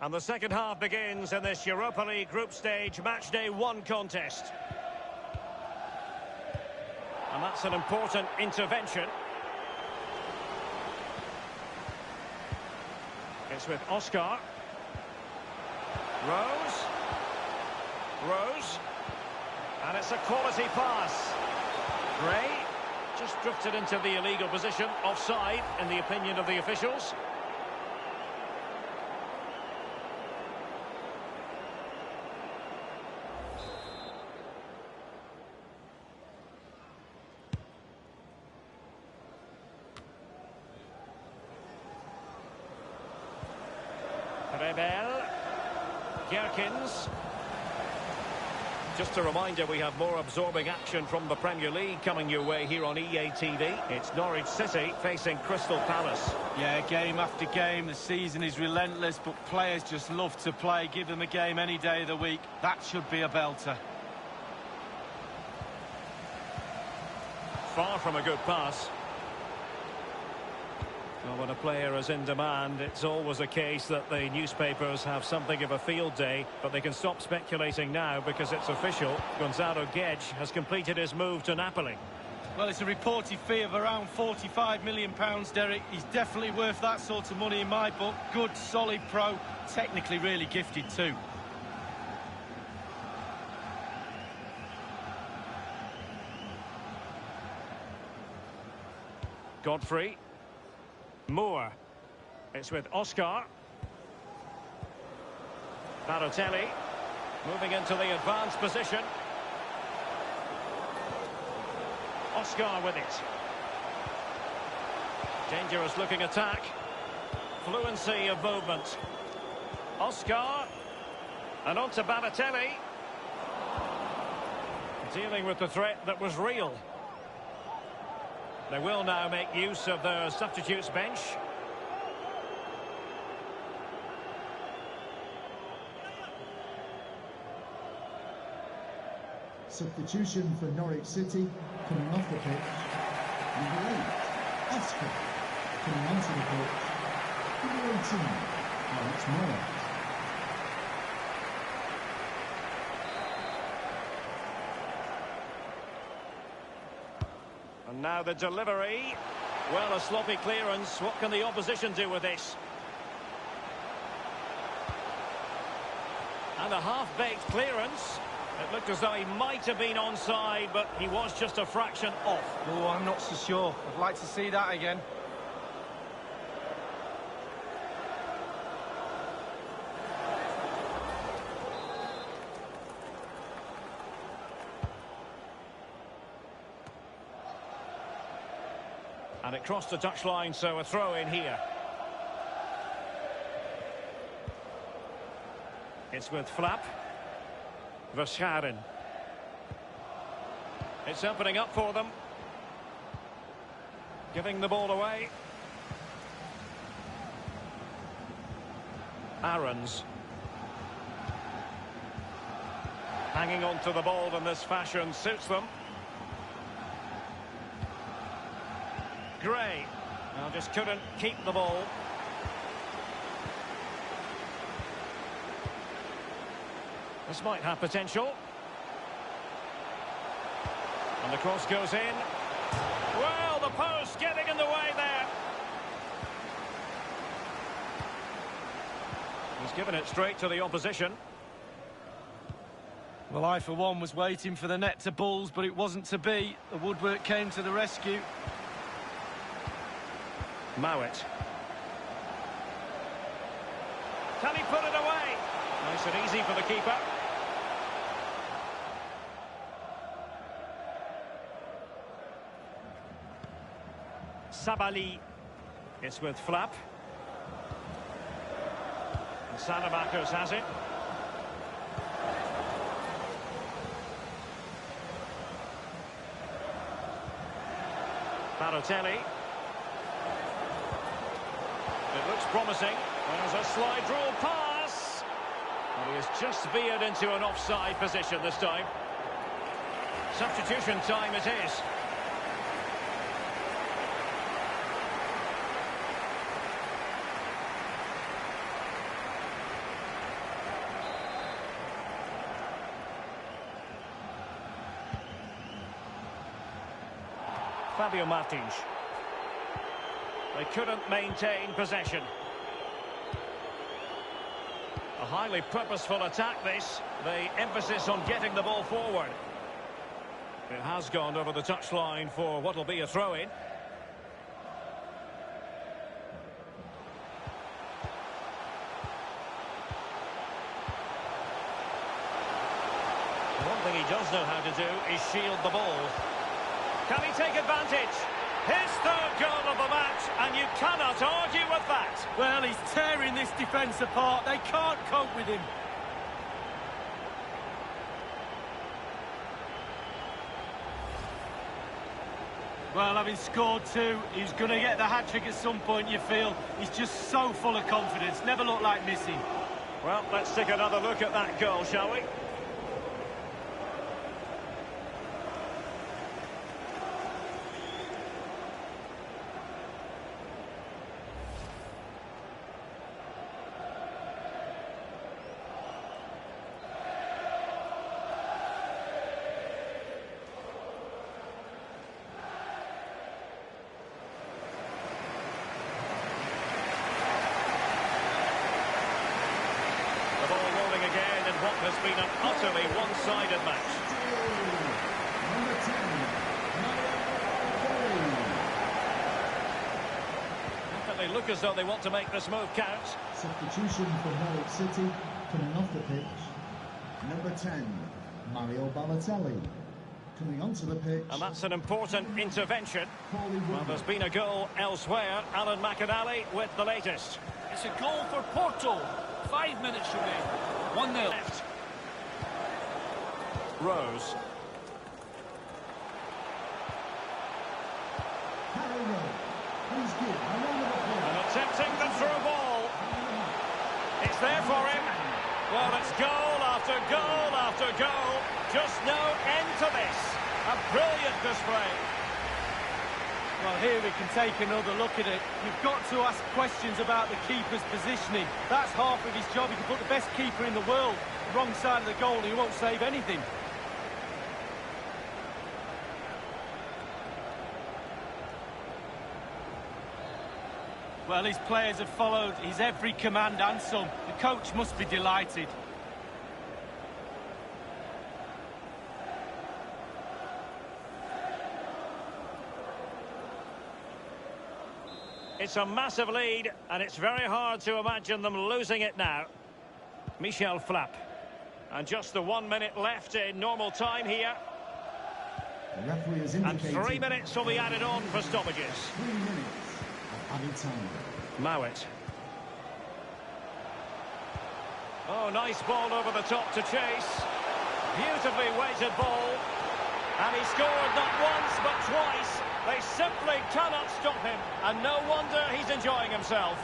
And the second half begins in this Europa League group stage matchday 1 contest. And that's an important intervention. It's with Oscar. Rose. And it's a quality pass. Gray just drifted into the illegal position, offside in the opinion of the officials. Rebel. Gerkins. Just a reminder, we have more absorbing action from the Premier League coming your way here on EA TV. It's Norwich City facing Crystal Palace. Yeah, game after game, the season is relentless, but players just love to play. Give them a game any day of the week. That should be a belter. Far from a good pass. Well, when a player is in demand, it's always a case that the newspapers have something of a field day, but they can stop speculating now because it's official. Gonzalo Guedes has completed his move to Napoli. Well, it's a reported fee of around £45 million, Derek. He's definitely worth that sort of money in my book. Good, solid pro, technically really gifted too. Godfrey. Moore. It's with Oscar. Balotelli moving into the advanced position. Oscar with it. Dangerous looking attack. Fluency of movement. Oscar. And on to Balotelli. Dealing with the threat that was real. They will now make use of their substitutes bench. Substitution for Norwich City, coming off the pitch. Number 8, Oscar. Coming onto the pitch. Number 18, Alex Moore. And now the delivery. Well, a sloppy clearance. What can the opposition do with this? And a half-baked clearance. It looked as though he might have been onside, but he was just a fraction off. Oh, I'm not so sure. I'd like to see that again. And it crossed the touchline, so a throw in here. It's with Flap. Verscharen. It's opening up for them. Giving the ball away. Aarons. Hanging on to the ball in this fashion suits them. Gray. Well, just couldn't keep the ball. This might have potential. And the cross goes in. Well, the post getting in the way there. He's given it straight to the opposition. Well, I, for one, was waiting for the net to bulls, but it wasn't to be. The woodwork came to the rescue. Mowat. Can he put it away? Nice and easy for the keeper. Sabali. It's with Flap. And Salamakers has it. Balotelli. It looks promising. There's a slide rule pass. And he has just veered into an offside position this time. Substitution time it is. Fabio Martins. They couldn't maintain possession. A highly purposeful attack this. The emphasis on getting the ball forward. It has gone over the touchline for what will be a throw-in. One thing he does know how to do is shield the ball. Can he take advantage? His third goal of the match, and you cannot argue with that. Well, he's tearing this defence apart. They can't cope with him. Well, having scored two, he's going to get the hat-trick at some point, you feel. He's just so full of confidence. Never looked like missing. Well, let's take another look at that goal, shall we? What has been an utterly one-sided match. Definitely look as though they want to make this move count. Substitution for Norwich City, coming off the pitch. Number 10, Mario Balotelli. Coming onto the pitch. And that's an important intervention. Well, there's been a goal elsewhere. Alan McAnally with the latest. It's a goal for Porto. 5 minutes remain. 1-0. Left. Rose. And attempting the through ball. It's there for him. Well, it's goal after goal after goal. Just no end to this. A brilliant display. Well, here we can take another look at it. You've got to ask questions about the keeper's positioning. That's half of his job. You can put the best keeper in the world wrong side of the goal and he won't save anything. Well, his players have followed his every command and some. The coach must be delighted. It's a massive lead, and it's very hard to imagine them losing it now. Michel Flapp. And just the 1 minute left in normal time here. The referee has And indicated 3 minutes will be added on for stoppages. 3 minutes of added time. Mowat. Oh, nice ball over the top to chase. Beautifully weighted ball. And he scored not once but twice. They simply cannot stop him. And no wonder he's enjoying himself.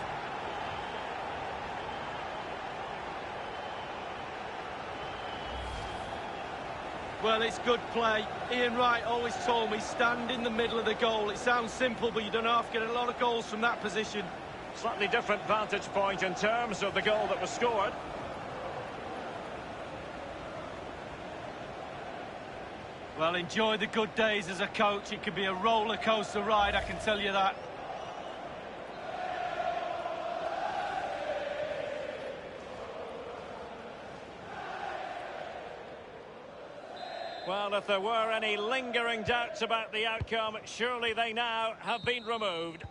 Well, it's good play. Ian Wright always told me, stand in the middle of the goal. It sounds simple, but you don't have to get a lot of goals from that position. Slightly different vantage point in terms of the goal that was scored. Well, enjoy the good days as a coach. It can be a roller coaster ride, I can tell you that. Well, if there were any lingering doubts about the outcome, surely they now have been removed.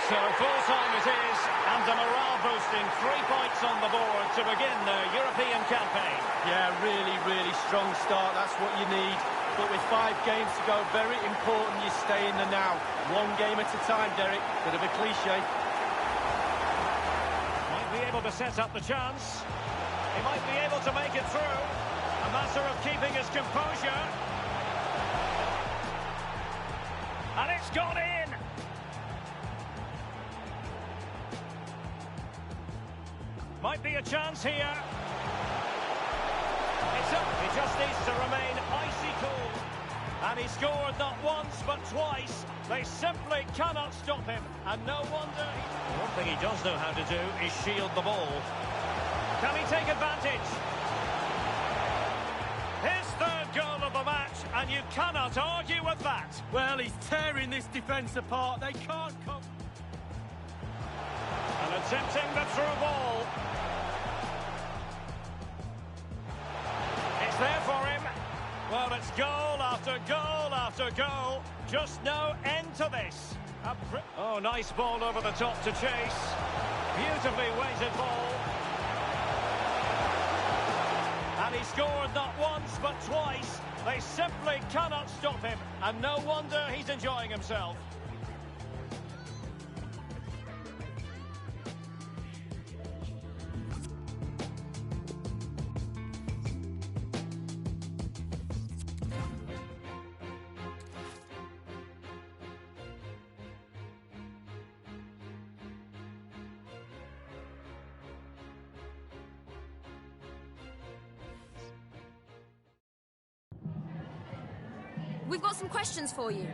So full-time it is, and a morale-boosting 3 points on the board to begin their European campaign. Yeah, really strong start. That's what you need. But with 5 games to go, very important you stay in the now. 1 game at a time, Derek. Bit of a cliche. Might be able to set up the chance. He might be able to make it through. A matter of keeping his composure. And it's gone in. Might be a chance here. It's up. He just needs to remain icy cool. And he scored not once but twice. They simply cannot stop him. And no wonder One thing he does know how to do is shield the ball. Can he take advantage? His 3rd goal of the match, and you cannot argue with that. Well, he's tearing this defence apart. They can't come. And attempting the through ball. It's there for him. Well, it's goal after goal after goal. Just no end to this. Oh, nice ball over the top to chase. Beautifully weighted ball. And he scored not once but twice. They simply cannot stop him. And no wonder he's enjoying himself. We've got some questions for you.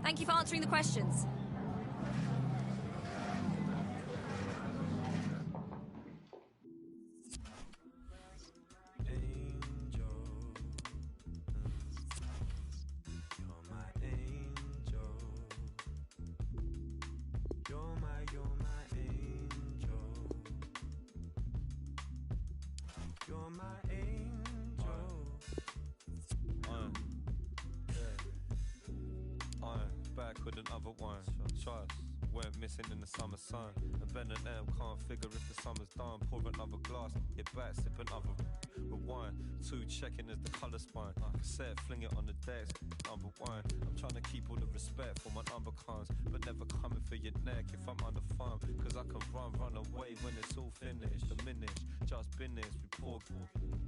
Thank you for answering the questions. Another one, trust. Went missing in the summer sun. And Ben and M can't figure if the summer's done. Pour another glass, get back, sip another rewind. 2 checking as the colour spine. Cassette, fling it on the decks, number 1. I'm trying to keep all the respect for my number cons, but never coming for your neck if I'm on the farm. Cause I can run away when it's all finished. Diminished, just business, report.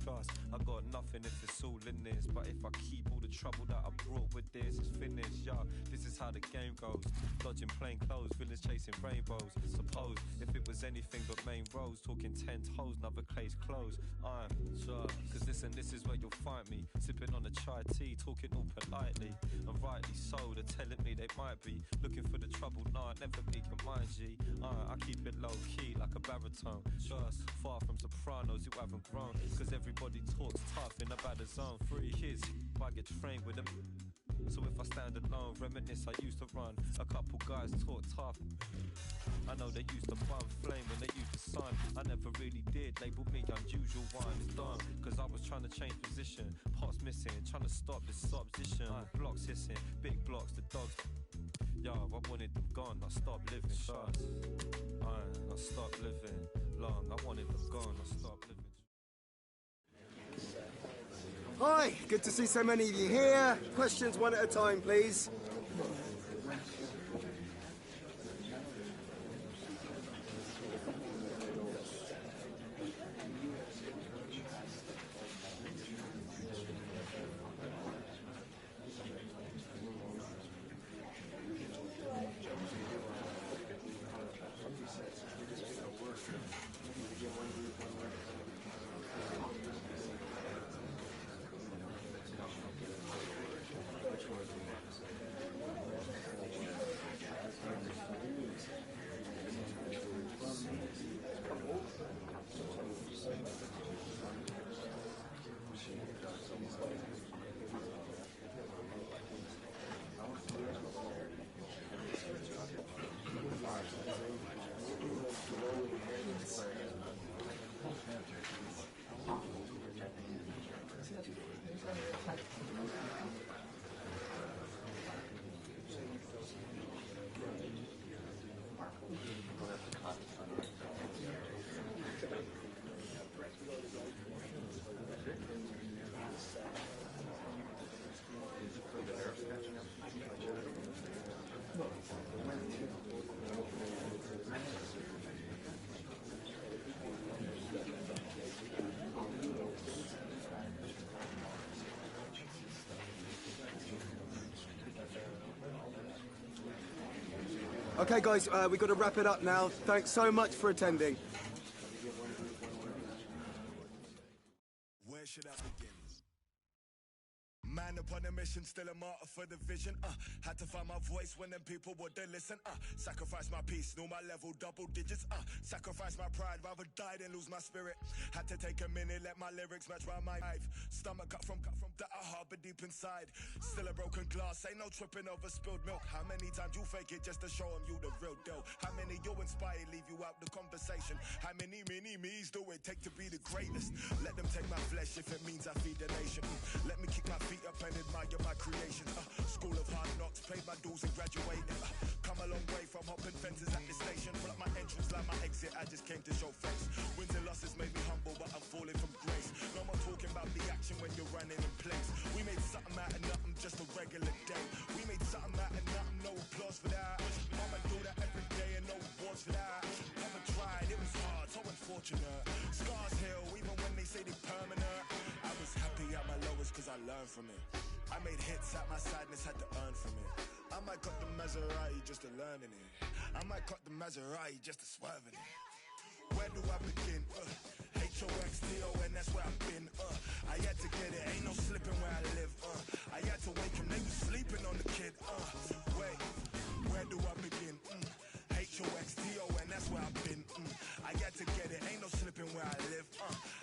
Trust, I got nothing if it's all in this. But if I keep all the trouble that I brought with this, it's finished, yeah. This is how the game goes. Dodging plain clothes, villains chasing rainbows. Suppose if it was anything but main roads, talking 10 toes, another case closed. I'm sure, cause listen, this is where you'll find me. Sipping on a chai tea, talking all politely. And rightly so, they're telling me they might be looking for the trouble, nah, never be mind G. I keep it low key like a baritone. Just far from sopranos who haven't grown. Cause everybody talks tough in a bad zone. 3 kids, I get trained with them. So if I stand alone, reminisce I used to run. A couple guys talk tough. I know they used to bum flame when they used the sun. I never really did, label me unusual one. It's done, cause I was trying to change position. Pots missing, trying to stop this subposition. Blocks hissing, big blocks, the dogs. Yo, I wanted them gone, I stopped living. Trust, I stopped living long. I wanted them gone, I stopped living. Hi, good to see so many of you here. Questions one at a time, please. Okay, guys, we've got to wrap it up now. Thanks so much for attending. Where should I begin? Man upon a mission, still a martyr for the vision. Had to find my voice when them people wouldn't listen. Sacrifice my peace, know my level, double digits. Sacrifice my pride, rather die than lose my spirit. Had to take a minute, let my lyrics match round my life. Stomach cut from that I harbor deep inside. Still a broken glass, ain't no tripping over spilled milk. How many times you fake it just to show them you the real deal? How many you inspire, leave you out the conversation? How many me's do it take to be the greatest? Let them take my flesh if it means I feed the nation. Let me kick my feet up and admire my creations. School of hard knocks, paid my dues and graduated. Come a long way from hopping fences at the station. Pull up my entrance like my exit, I just came to show face. Wins and losses made me humble, but I'm falling from grace. No more talking about the action when you're running in place. We made something out of nothing, just a regular day. We made something out of nothing, no applause for that. Mama do that every day and no awards for that. Mama tried, it was hard, so unfortunate. Scars heal, even when they say they permanent. I was happy at my lowest cause I learned from it. I made hits at my sadness, had to earn from it. I might cut the Maserati just to learn in it. I might cut the Maserati just to swerve in it. Where do I begin? H-O-X-T-O-N, that's where I've been. I had to get it, ain't no slipping where I live. I had to wake him, they was sleeping on the kid. Wait, where do I begin? H-O-X-T-O-N, that's where I've been. I had to get it, ain't no slipping where I live.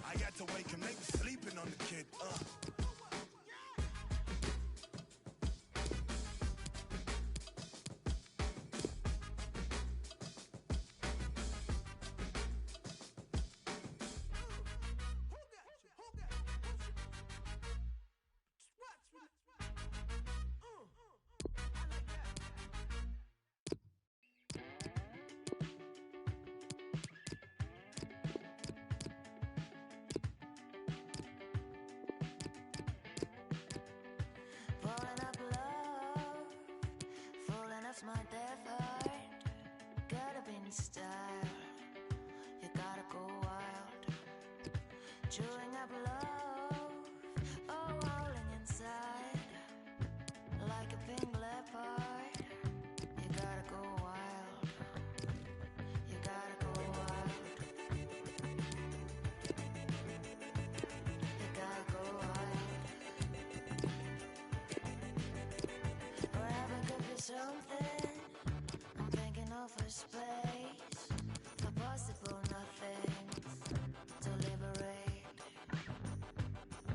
I had to wake him, they was sleeping on the kid. lost my effort. Get up in style. You gotta go wild. Chewing up love, oh, howling inside. Like a pink leopard. You gotta go wild. You gotta go wild. You gotta go wild. Forever could be something. I'm thinking of a space for possible nothings to liberate.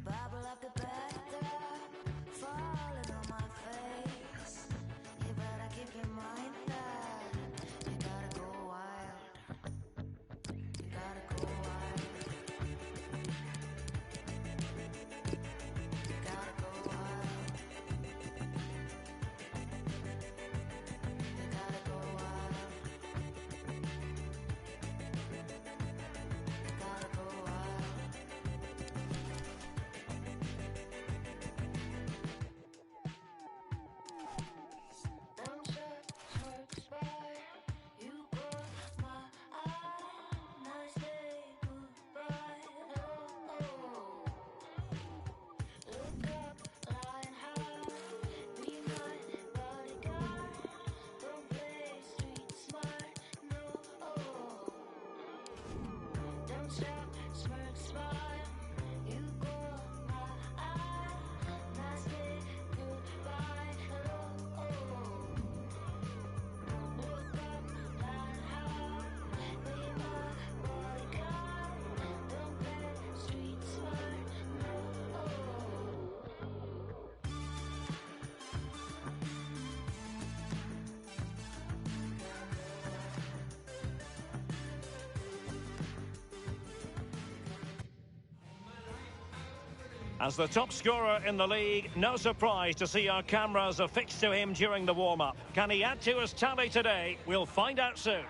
Bubble up the bathtub, falling on my face. You better keep in mind that you gotta go wild. You gotta go wild. You gotta go wild. You gotta go wild. You gotta go wild. Don't shut works by. You caught my eye. Nice day, goodbye. Look up, line high. Be my bodyguard. Don't play street smart. No. Don't shout, smirk, smile. You caught my eye. Nice day, goodbye. Look up, line high. Be my bodyguard. Don't play street smart. No. As the top scorer in the league, no surprise to see our cameras affixed to him during the warm-up. Can he add to his tally today? We'll find out soon.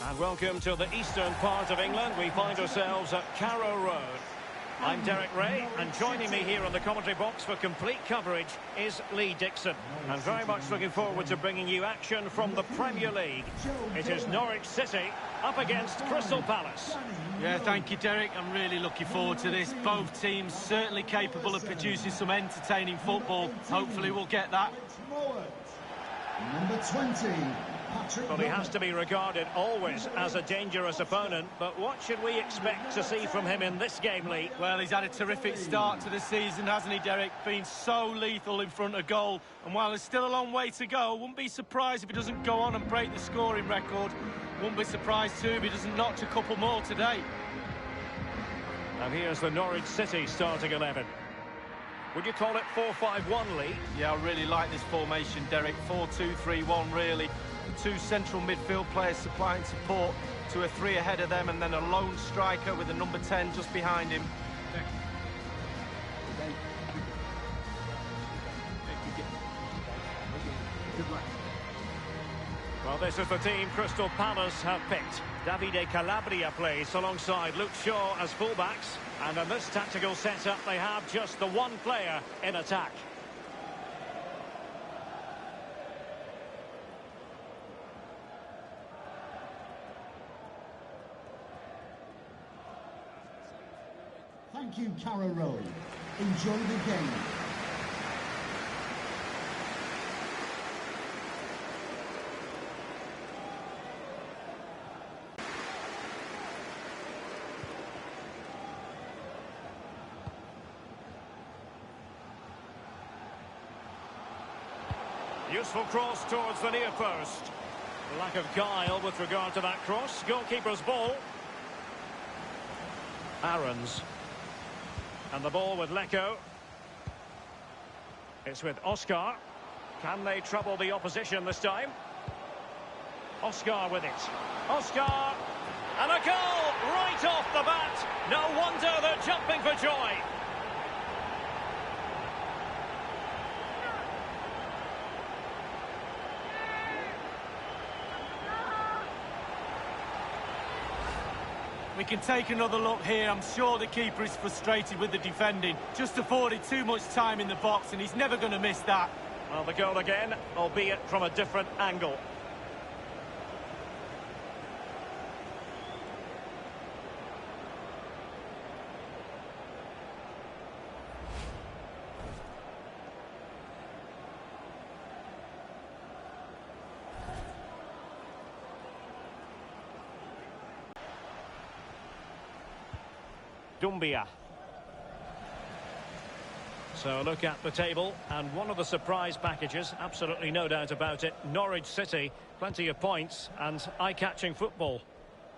And welcome to the eastern part of England. We find ourselves at Carrow Road. I'm Derek Ray, and joining me here on the commentary box for complete coverage is Lee Dixon. And very much looking forward to bringing you action from the Premier League. It is Norwich City up against Crystal Palace. Yeah, thank you, Derek. I'm really looking forward to this. Both teams certainly capable of producing some entertaining football. Hopefully we'll get that. Number 20. Well, he has to be regarded always as a dangerous opponent, but what should we expect to see from him in this game, Lee? Well, he's had a terrific start to the season, hasn't he, Derek? Been so lethal in front of goal. And while there's still a long way to go, wouldn't be surprised if he doesn't go on and break the scoring record. Wouldn't be surprised, too, if he doesn't notch a couple more today. And here's the Norwich City starting 11. Would you call it 4-5-1, Lee? Yeah, I really like this formation, Derek. 4-2-3-1, really. The two central midfield players supplying support to a three ahead of them, and then a lone striker with a number 10 just behind him. Well, this is the team Crystal Palace have picked. Davide Calabria plays alongside Luke Shaw as fullbacks. And in this tactical setup, they have just the one player in attack. Thank you, Carrow Road. Enjoy the game. Useful cross towards the near post. Lack of guile with regard to that cross. Goalkeeper's ball. Aarons. And the ball with Leko. It's with Oscar. Can they trouble the opposition this time? Oscar with it. Oscar! And a goal right off the bat. No wonder they're jumping for joy. We We can take another look here. I'm sure the keeper is frustrated with the defending. Just afforded too much time in the box, and he's never going to miss that. Well, the goal again, albeit from a different angle. Dumbia. So look at the table, and one of the surprise packages, absolutely no doubt about it. Norwich City, plenty of points and eye-catching football.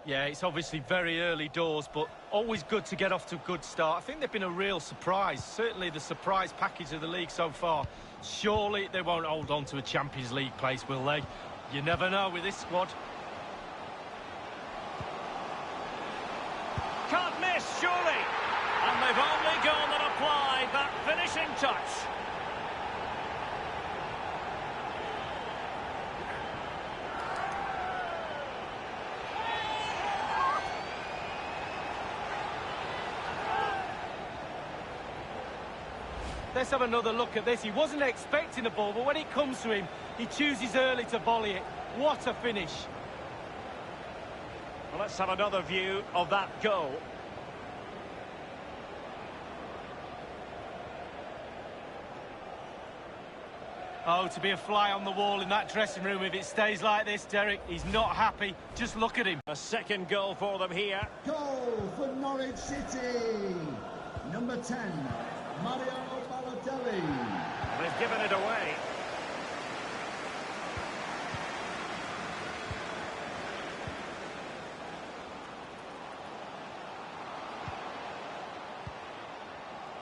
Yeah, it's obviously very early doors, but always good to get off to a good start. I think they've been a real surprise, certainly the surprise package of the league so far. Surely they won't hold on to a Champions League place, will they? You never know with this squad. Can't miss, surely. And they've only gone and applied that finishing touch. Let's have another look at this. He wasn't expecting the ball, but when it comes to him, he chooses early to volley it. What a finish. Well, let's have another view of that goal. Oh, to be a fly on the wall in that dressing room if it stays like this, Derek. He's not happy. Just look at him. A second goal for them here. Goal for Norwich City. Number 10, Mario Balotelli. They've given it away.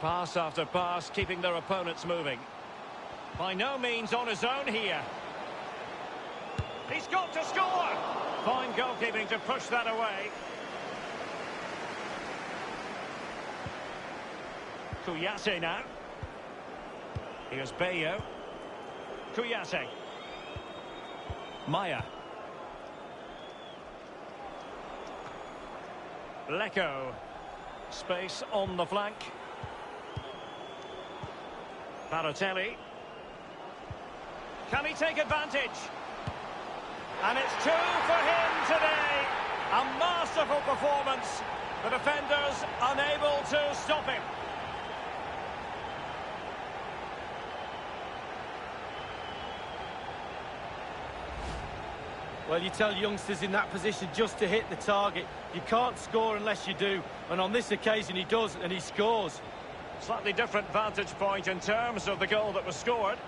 Pass after pass, keeping their opponents moving. By no means on his own here. He's got to score! Fine goalkeeping to push that away. Kouyaté now. Here's Bayo. Kouyaté. Maya. Lecco. Space on the flank. Balotelli. Can he take advantage? And it's 2 for him today. A masterful performance. The defenders unable to stop him. Well, you tell youngsters in that position just to hit the target. You can't score unless you do. And on this occasion he does, and he scores. Slightly different vantage point in terms of the goal that was scored.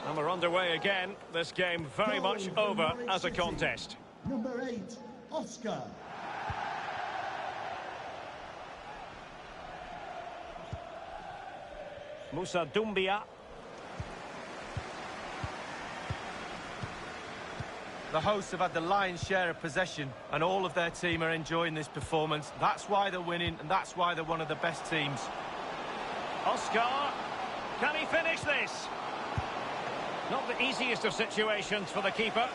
And we're underway again. This game very much over as a contest. Number 8, Oscar. Moussa Doumbia. The hosts have had the lion's share of possession, and all of their team are enjoying this performance. That's why they're winning, and that's why they're one of the best teams. Oscar, can he finish this? Not the easiest of situations for the keeper.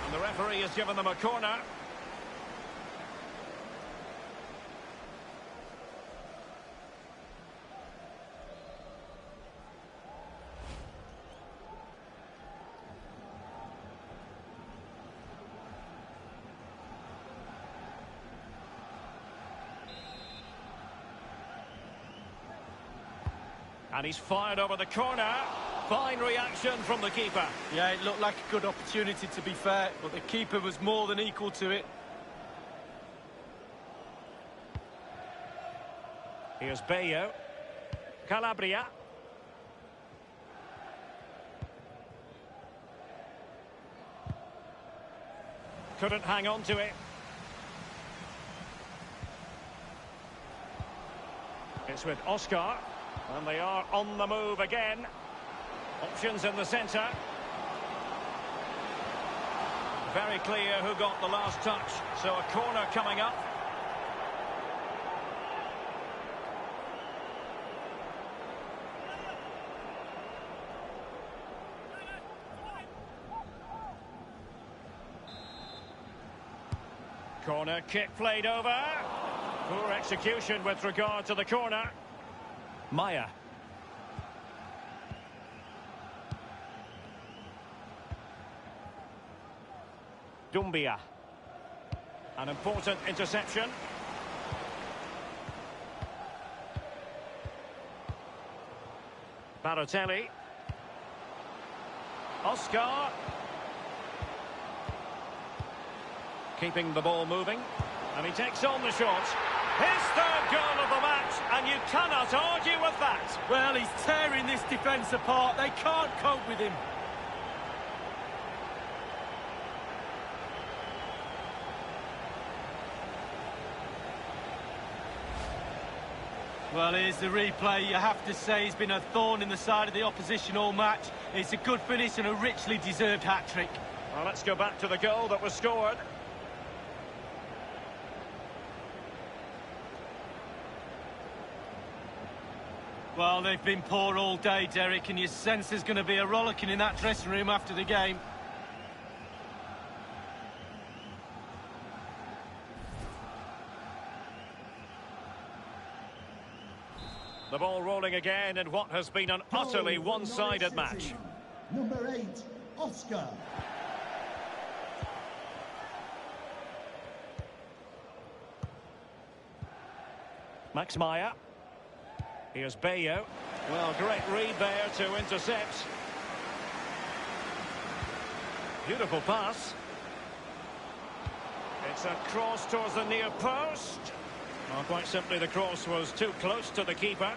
And the referee has given them a corner. And he's fired over the corner. Fine reaction from the keeper. Yeah, it looked like a good opportunity, to be fair, but the keeper was more than equal to it. Here's Bayo. Calabria. Couldn't hang on to it. It's with Oscar. And they are on the move again. Options in the centre. Very clear who got the last touch. So a corner coming up. Corner kick played over. Poor execution with regard to the corner. Maya. Dumbia. An important interception. Balotelli. Oscar. Keeping the ball moving. And he takes on the shot. His third goal of the match, and you cannot argue with that. Well, he's tearing this defence apart. They can't cope with him. Well, here's the replay. You have to say he's been a thorn in the side of the opposition all match. It's a good finish and a richly deserved hat-trick. Well, let's go back to the goal that was scored. Well, they've been poor all day, Derek, and you sense there's going to be a rollicking in that dressing room after the game. The ball rolling again in what has been an utterly one-sided match. Number 8, Oscar. Max Maya. Here's Bayo. Well, great read there to intercept. Beautiful pass. It's a cross towards the near post. Well, quite simply, the cross was too close to the keeper.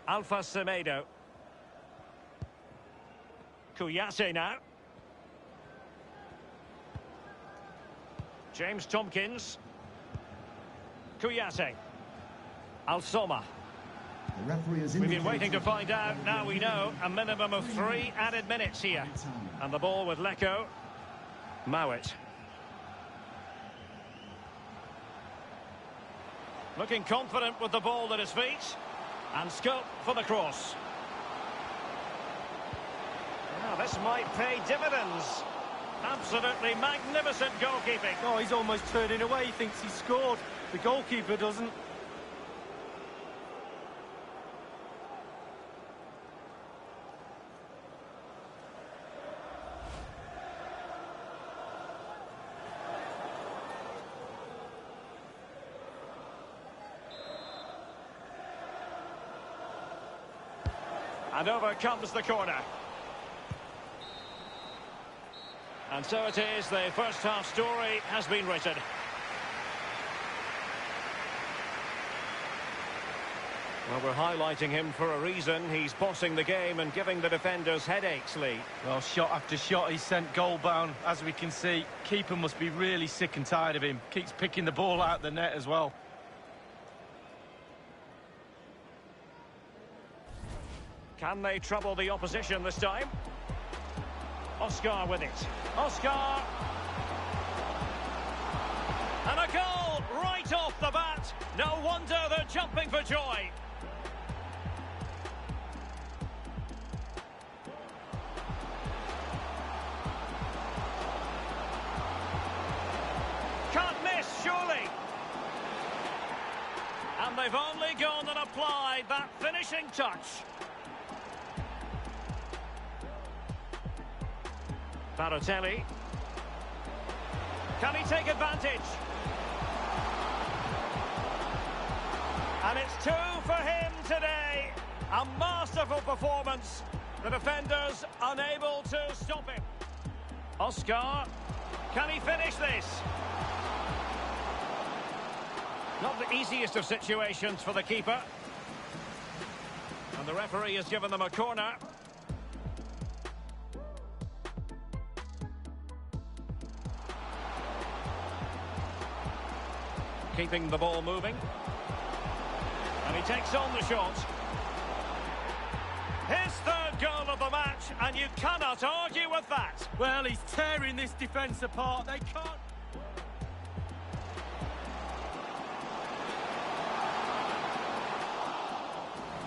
Alpha Semedo. Kouyaté now. James Tompkins. Kouyaté. Al-Soma. We've been waiting to find out. Now we know. A minimum of 3 added minutes here. And the ball with Lecco. Mowat. Looking confident with the ball at his feet. And scope for the cross. Now this might pay dividends. Absolutely magnificent goalkeeping. Oh, he's almost turning away. He thinks he scored. The goalkeeper doesn't. And over comes the corner. And so it is, the first half story has been written. Well, we're highlighting him for a reason. He's bossing the game and giving the defenders headaches, Lee. Well, shot after shot, he's sent goal-bound, as we can see. Keeper must be really sick and tired of him. Keeps picking the ball out of the net as well. Can they trouble the opposition this time? Oscar with it. Oscar! And a goal right off the bat. No wonder they're jumping for joy. Can't miss, surely. And they've only gone and applied that finishing touch. Balotelli. Can he take advantage? And it's 2 for him today. A masterful performance. The defenders unable to stop him. Oscar. Can he finish this? Not the easiest of situations for the keeper. And the referee has given them a corner. Keeping the ball moving. And he takes on the shot. His third goal of the match, and you cannot argue with that. Well, he's tearing this defence apart. They can't...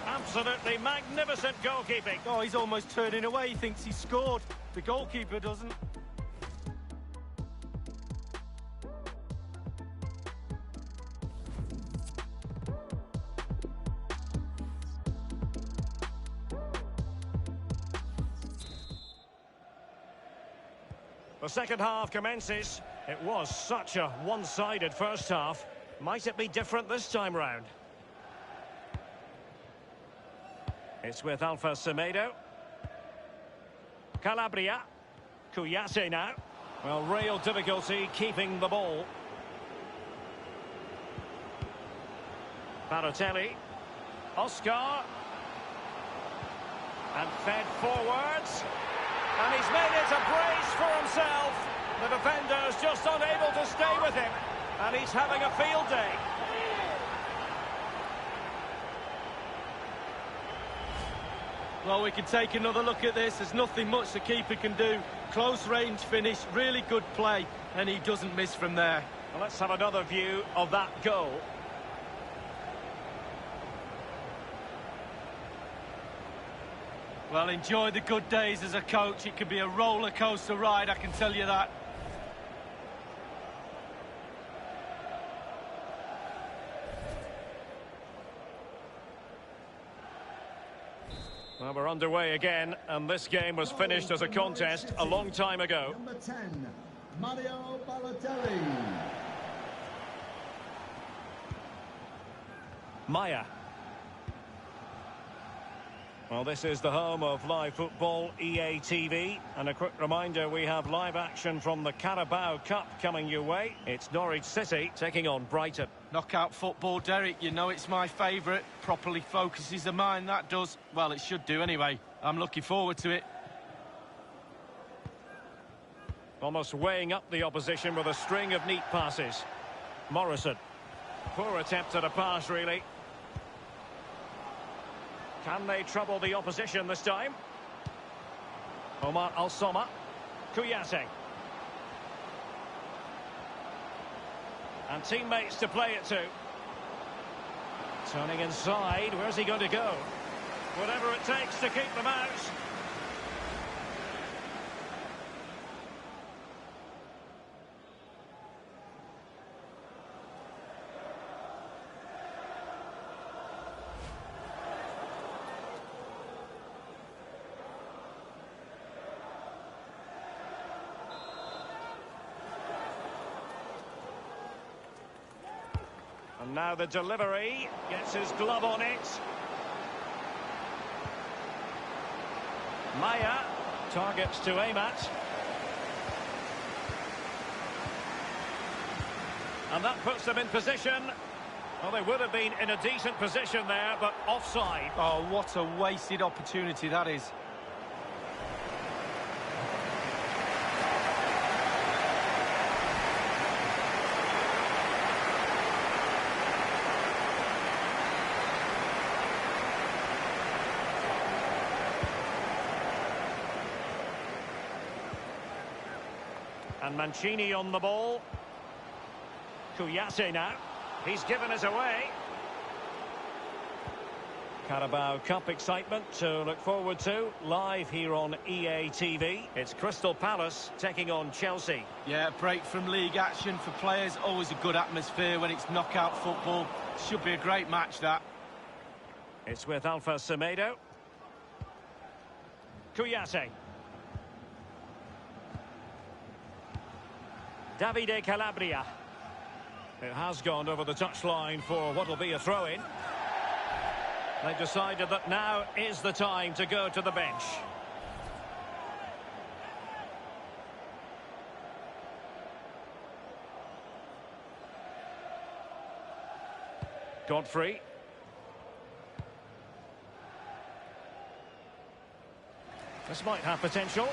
Absolutely magnificent goalkeeping. Oh, he's almost turning away. He thinks he's scored. The goalkeeper doesn't. The second half commences. It was such a one-sided first half. Might it be different this time round? It's with Alpha Semedo. Calabria. Kouyaté now. Well, real difficulty keeping the ball. Balotelli. Oscar. And fed forwards. And he's made it a brace for himself. The defender's just unable to stay with him. And he's having a field day. Well, we can take another look at this. There's nothing much the keeper can do. Close range finish, really good play, and he doesn't miss from there. Well, let's have another view of that goal. Well, enjoy the good days as a coach. It could be a roller coaster ride, I can tell you that. Well, we're underway again, and this game was finished as a contest a long time ago. Number 10, Mario Balotelli. Maya. Well, this is the home of live football, EA TV. And a quick reminder, we have live action from the Carabao Cup coming your way. It's Norwich City taking on Brighton. Knockout football, Derek, you know it's my favourite. Properly focuses the mind, that does. Well, it should do anyway. I'm looking forward to it. Almost weighing up the opposition with a string of neat passes. Morrison. Poor attempt at a pass, really. Can they trouble the opposition this time? Omar Al-Soma. Kouyaté. And teammates to play it to. Turning inside. Where's he going to go? Whatever it takes to keep them out. And now the delivery, gets his glove on it. Maya, targets to aim at. And that puts them in position. Well, they would have been in a decent position there, but offside. Oh, what a wasted opportunity that is. And Mancini on the ball. Kouyaté now. He's given us away. Carabao Cup excitement to look forward to. Live here on EA TV. It's Crystal Palace taking on Chelsea. Yeah, break from league action for players. Always a good atmosphere when it's knockout football. Should be a great match, that. It's with Alpha Semedo. Kouyaté. Davide Calabria. It has gone over the touchline for what will be a throw-in. They've decided that now is the time to go to the bench. Godfrey. This might have potential.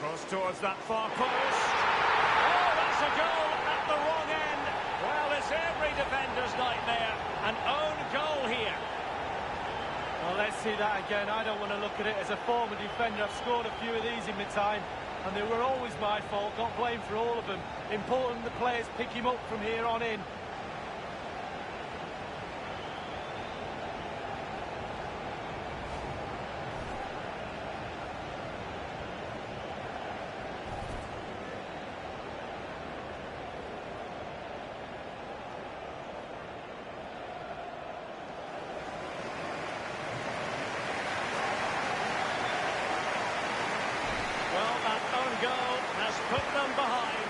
Cross towards that far post. Oh, that's a goal at the wrong end. Well, it's every defender's nightmare. An own goal here. Well, let's see that again. I don't want to look at it as a former defender. I've scored a few of these in my time, and they were always my fault. Got blamed for all of them. Important the players pick him up from here on in. Well, that own goal has put them behind.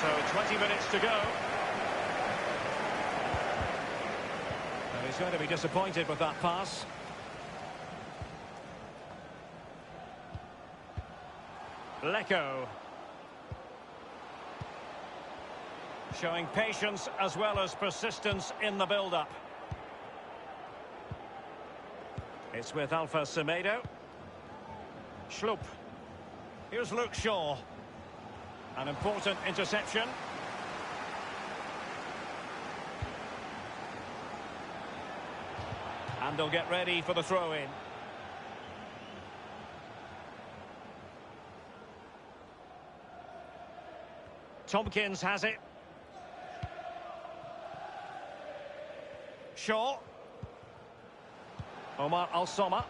So 20 minutes to go. And he's going to be disappointed with that pass. Lecco. Showing patience as well as persistence in the build-up. It's with Alpha Semedo. Schlupp. Here's Luke Shaw. An important interception. And they'll get ready for the throw-in. Tompkins has it. Shaw. Omar Al-Soma.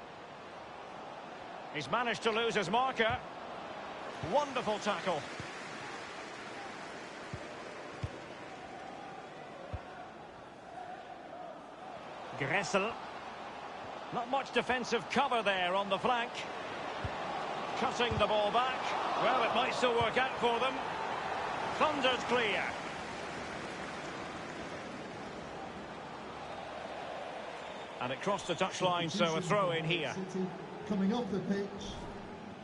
He's managed to lose his marker. Wonderful tackle. Gressel. Not much defensive cover there on the flank. Cutting the ball back. Well, it might still work out for them. Thundered clear. And it crossed the touchline, so a throw in here. Coming off the pitch.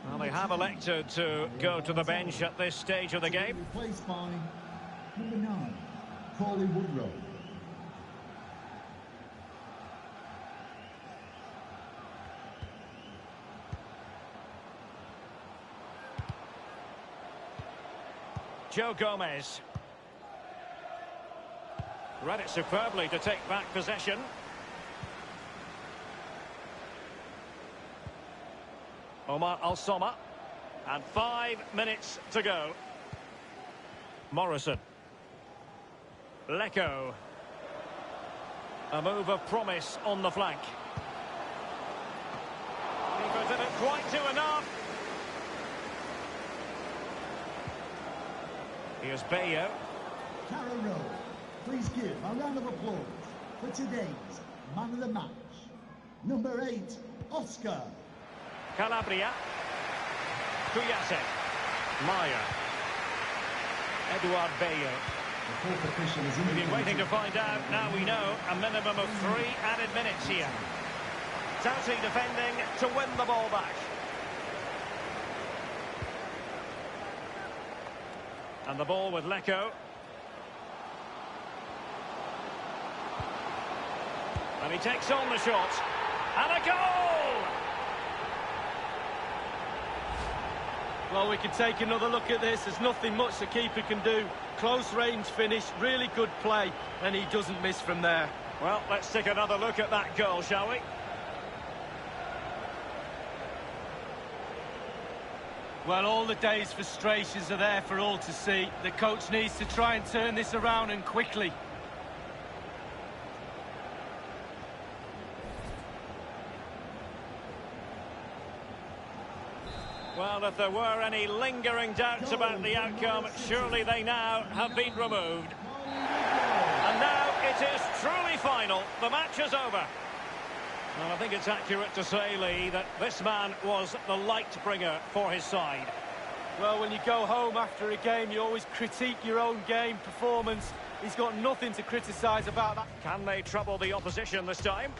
Well, they have elected to go to the bench at this stage of the game. Replaced by number 9, Crawley Woodrow. Joe Gomez. Read it superbly to take back possession. Omar Al-Soma. And 5 minutes to go. Morrison. Lecco. A move of promise on the flank. Keeper didn't quite do enough. Here's Bayo. Carrow Road, please give a round of applause for today's man of the match. Number 8, Oscar. Calabria. Kuyase. Maya. Eduard Bayo. We've been waiting to find out. Now we know a minimum of 3 added minutes here. Doughty defending to win the ball back. And the ball with Lecco. And he takes on the shot. And a goal! Well, we can take another look at this. There's nothing much the keeper can do. Close range finish, really good play, and he doesn't miss from there. Well, let's take another look at that goal, shall we? Well, all the day's frustrations are there for all to see. The coach needs to try and turn this around, and quickly. Well, if there were any lingering doubts about the outcome, surely they now have been removed. And now it is truly final. The match is over. And I think it's accurate to say, Lee, that this man was the light bringer for his side. Well, when you go home after a game, you always critique your own game performance. He's got nothing to criticise about that. Can they trouble the opposition this time?